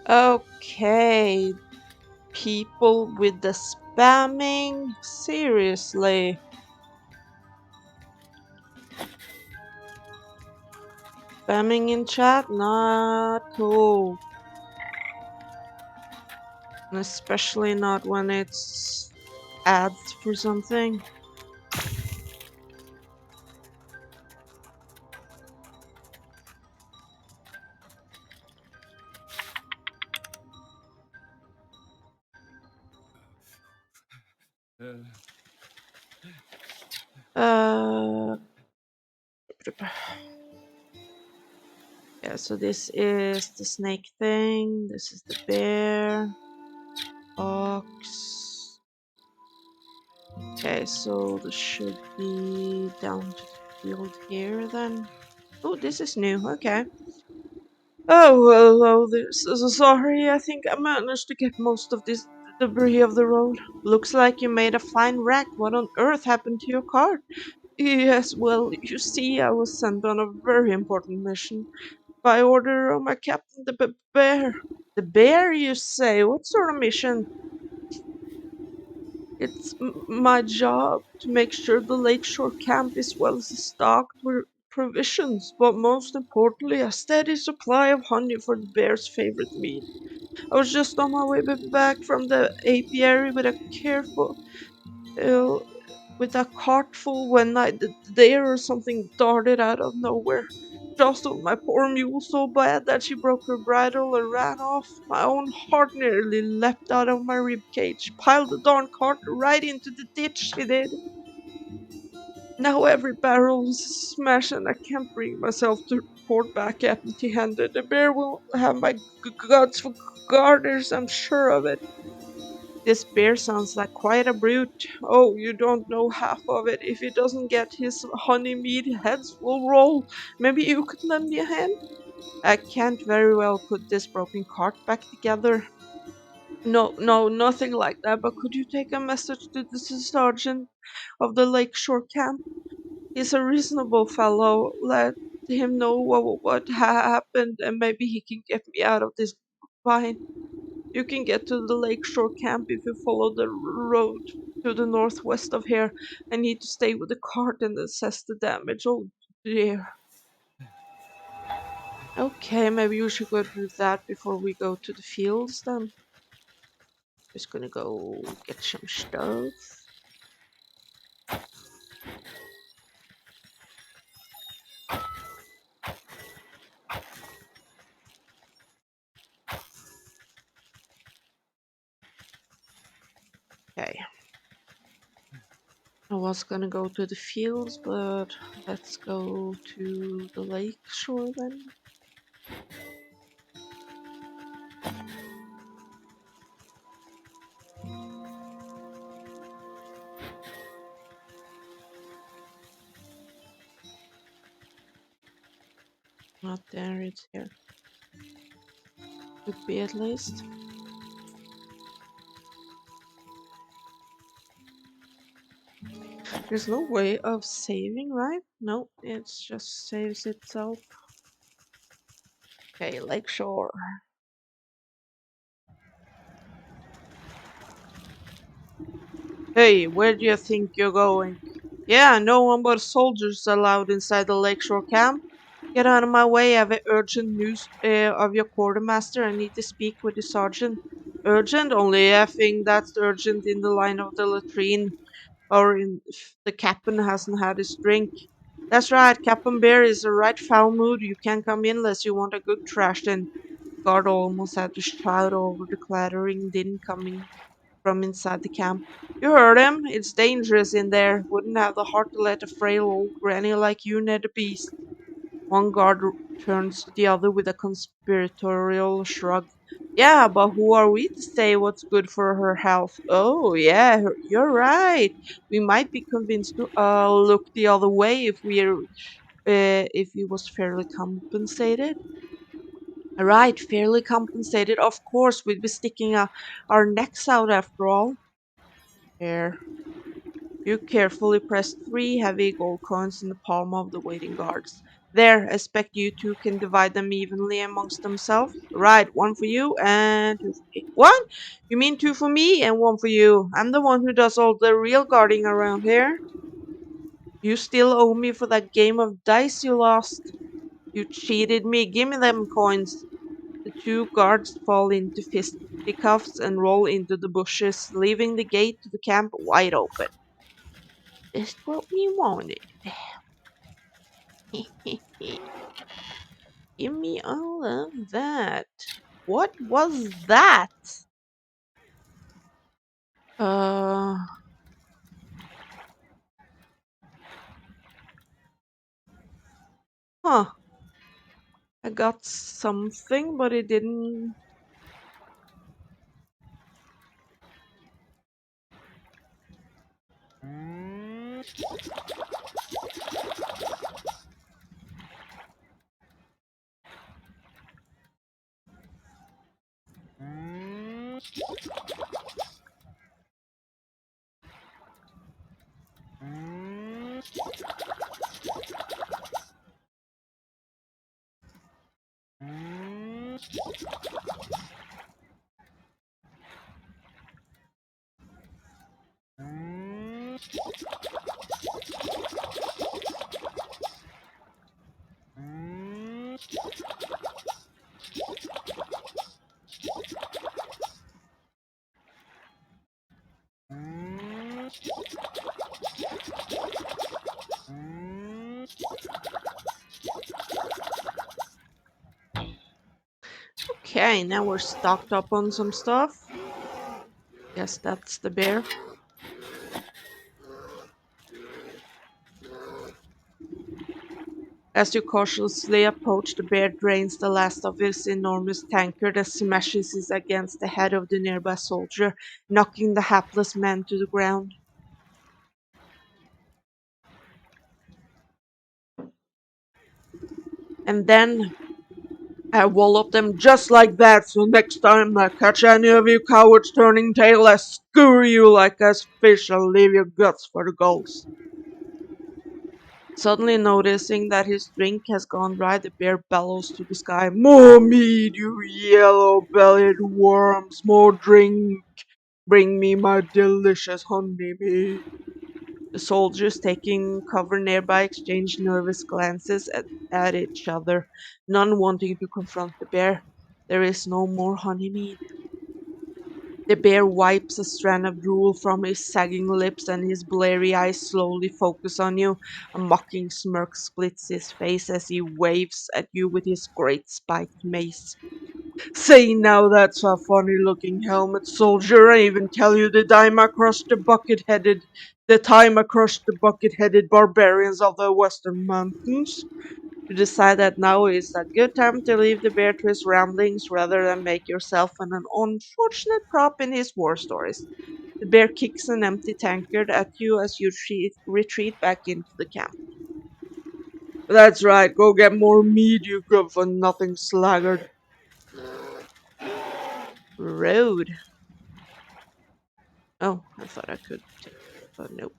Okay, people with the spamming. Seriously. Spamming in chat? Not cool. And especially not when it's ads for something. Uh, yeah, so this is the snake thing. This is the bear, ox. Okay, so this should be down to the field here then. Oh, this is new. Okay. Oh, hello there. So sorry. I think I managed to get most of this debris of the road. Looks like you made a fine wreck. What on earth happened to your cart? Yes, well, you see, I was sent on a very important mission by order of my captain, the bear. The bear, you say? What sort of mission? It's my job to make sure the lakeshore camp is well stocked with provisions, but most importantly, a steady supply of honey for the bear's favorite meat. I was just on my way back from the apiary with a careful, uh, with a cart full when the deer or something darted out of nowhere. Jostled my poor mule so bad that she broke her bridle and ran off. My own heart nearly leapt out of my rib cage. Piled the darn cart right into the ditch, she did. Now every barrel is smashed and I can't bring myself to report back empty-handed. The bear will have my guts for garters, I'm sure of it. This bear sounds like quite a brute. Oh, you don't know half of it. If he doesn't get his honey meat, heads will roll. Maybe you could lend me a hand? I can't very well put this broken cart back together. No, no, nothing like that. But could you take a message to the sergeant of the lakeshore camp? He's a reasonable fellow. Let him know what happened, and maybe he can get me out of this bind. You can get to the lakeshore camp if you follow the road to the northwest of here. I need to stay with the cart and assess the damage. Oh dear. Okay, maybe we should go do that before we go to the fields then. Just gonna go get some stuff. Okay. I was gonna go to the fields, but let's go to the lake shore then. Not there, it's here. Could be at least. There's no way of saving, right? No, it just saves itself. Okay, lakeshore. Hey, where do you think you're going? Yeah, no one but soldiers allowed inside the lakeshore camp. Get out of my way. I have urgent news of your quartermaster. I need to speak with the sergeant. Urgent? Only effing that's urgent in the line of the latrine. Or if the captain hasn't had his drink. That's right, Captain Bear is a right foul mood. You can't come in unless you want a good thrashing. Guard almost had to shout over the clattering din coming from inside the camp. You heard him. It's dangerous in there. Wouldn't have the heart to let a frail old granny like you near the beast. One guard turns to the other with a conspiratorial shrug. Yeah, but who are we to say what's good for her health? Oh, yeah, you're right. We might be convinced to look the other way if he was fairly compensated. Right, fairly compensated. Of course, we'd be sticking our necks out after all. Here, you carefully press three heavy gold coins in the palm of the waiting guards. There, expect you two can divide them evenly amongst themselves. Right, one for you and two for me. What? You mean two for me and one for you? I'm the one who does all the real guarding around here. You still owe me for that game of dice you lost. You cheated me. Give me them coins. The two guards fall into fisticuffs and roll into the bushes, leaving the gate to the camp wide open. Just what we wanted. Give me all of that. What was that? Uh, Huh. I got something, but it didn't. Okay, now we're stocked up on some stuff. Guess that's the bear. As you cautiously approach, the bear drains the last of his enormous tankard and smashes it against the head of the nearby soldier, knocking the hapless man to the ground. And then I wallop them just like that, so next time I catch any of you cowards turning tail, I skewer you like a fish and leave your guts for the gulls. Suddenly noticing that his drink has gone dry, the bear bellows to the sky, "More meat, you yellow-bellied worms! More drink! Bring me my delicious honey meat!" The soldiers taking cover nearby exchange nervous glances at each other, none wanting to confront the bear. There is no more honey meat. The bear wipes a strand of drool from his sagging lips and his bleary eyes slowly focus on you. A mocking smirk splits his face as he waves at you with his great spiked mace. "Say now that's a funny looking helmet, soldier. I even tell you the time I crushed the bucket-headed barbarians of the western mountains. You decide that now is a good time to leave the bear to his ramblings rather than make yourself an unfortunate prop in his war stories." The bear kicks an empty tankard at you as you retreat back into the camp. "That's right, go get more meat, you good for nothing sluggard." Road. Oh, I thought I could take it, but nope.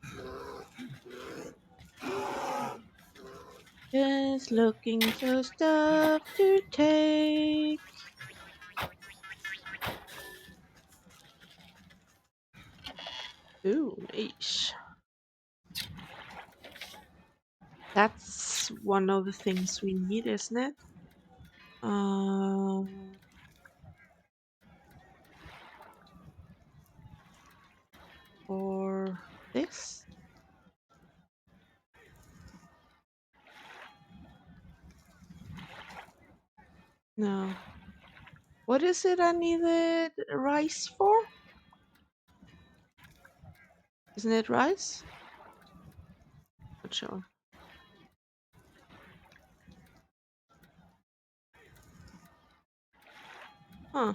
Just looking for stuff to take. Ooh, nice. That's one of the things we need, isn't it? Um, or this? No. What is it I needed rice for? Isn't it rice? Not sure. Huh.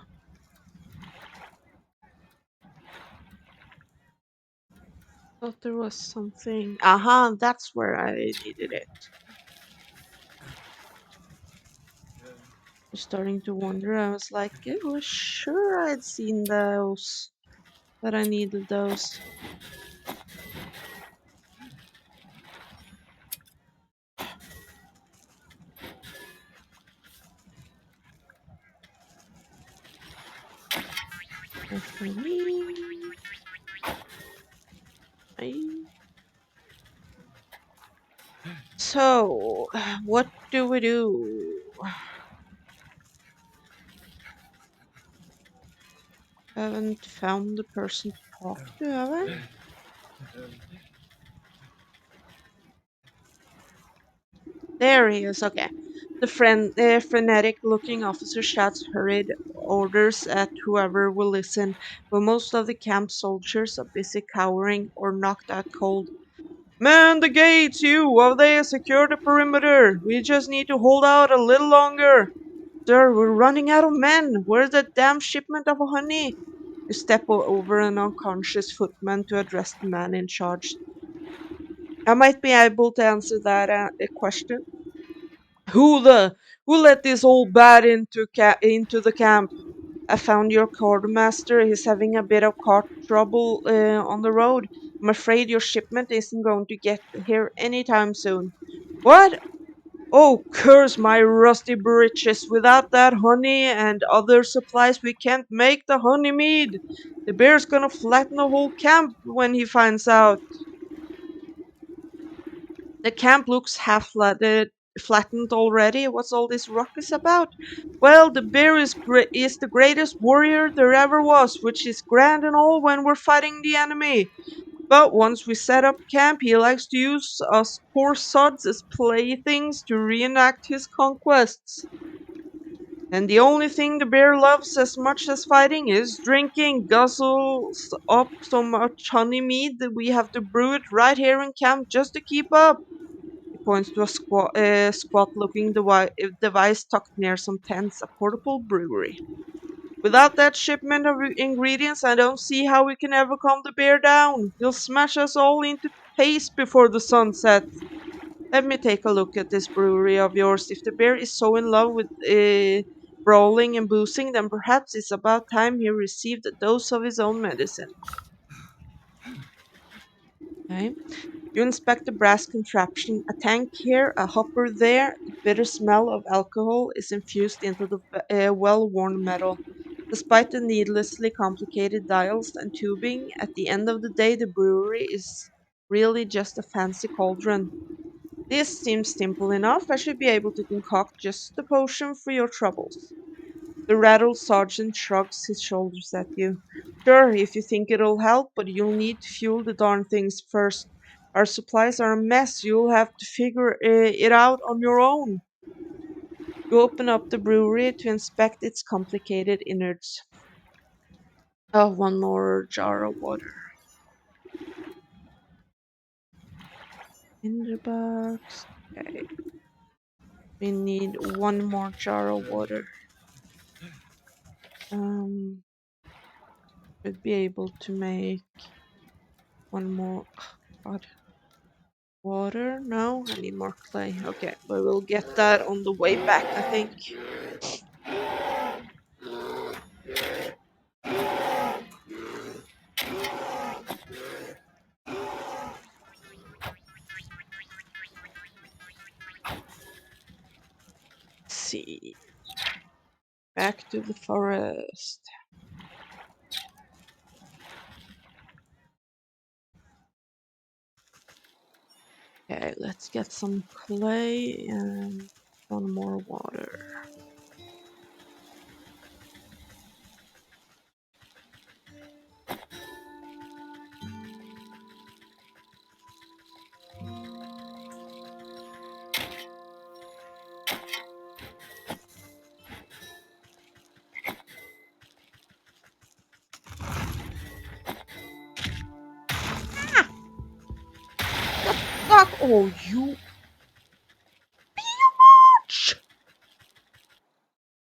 Thought there was something. Aha, that's where I needed it. Was starting to wonder. I was like, I was sure I'd seen those, that I needed those. Not for me. I... So, what do we do? Haven't found the person to talk to, have I? There he is. Okay. The frenetic-looking officer shouts hurried orders at whoever will listen, but most of the camp soldiers are busy cowering or knocked out cold. Man the gates, you! Over there, secure the perimeter! We just need to hold out a little longer! Sir, we're running out of men! Where's that damn shipment of honey? You step over an unconscious footman to address the man in charge. I might be able to answer that question. Who the who let this old bat into the camp? I found your quartermaster. He's having a bit of cart trouble on the road. I'm afraid your shipment isn't going to get here anytime soon. What? Oh, curse my rusty breeches. Without that honey and other supplies, we can't make the honey mead. The bear's gonna flatten the whole camp when he finds out. The camp looks flattened already. What's all this ruckus about? Well, the bear is the greatest warrior there ever was, which is grand and all when we're fighting the enemy. But once we set up camp, he likes to use us poor sods as playthings to reenact his conquests. And the only thing the bear loves as much as fighting is drinking. Guzzles up so much honey mead that we have to brew it right here in camp just to keep up. He points to a squat-looking device tucked near some tents, a portable brewery. Without that shipment of ingredients, I don't see how we can ever calm the bear down. He'll smash us all into paste before the sun sets. Let me take a look at this brewery of yours. If the bear is so in love with brawling and boozing, then perhaps it's about time he received a dose of his own medicine. Okay. You inspect the brass contraption, a tank here, a hopper there. The bitter smell of alcohol is infused into the well-worn metal. Despite the needlessly complicated dials and tubing, at the end of the day, the brewery is really just a fancy cauldron. This seems simple enough. I should be able to concoct just a potion for your troubles. The rattled sergeant shrugs his shoulders at you. Sure, if you think it'll help, but you'll need to fuel the darn things first. Our supplies are a mess. You'll have to figure it out on your own. You open up the brewery to inspect its complicated innards. Oh, one more jar of water. In the box. Okay. We need one more jar of water. Um, should be able to make one more. God. Water? No, I need more clay. Okay, but we'll get that on the way back, I think. Let's see. Back to the forest. Okay, let's get some clay and one more water. Fuck! Oh, you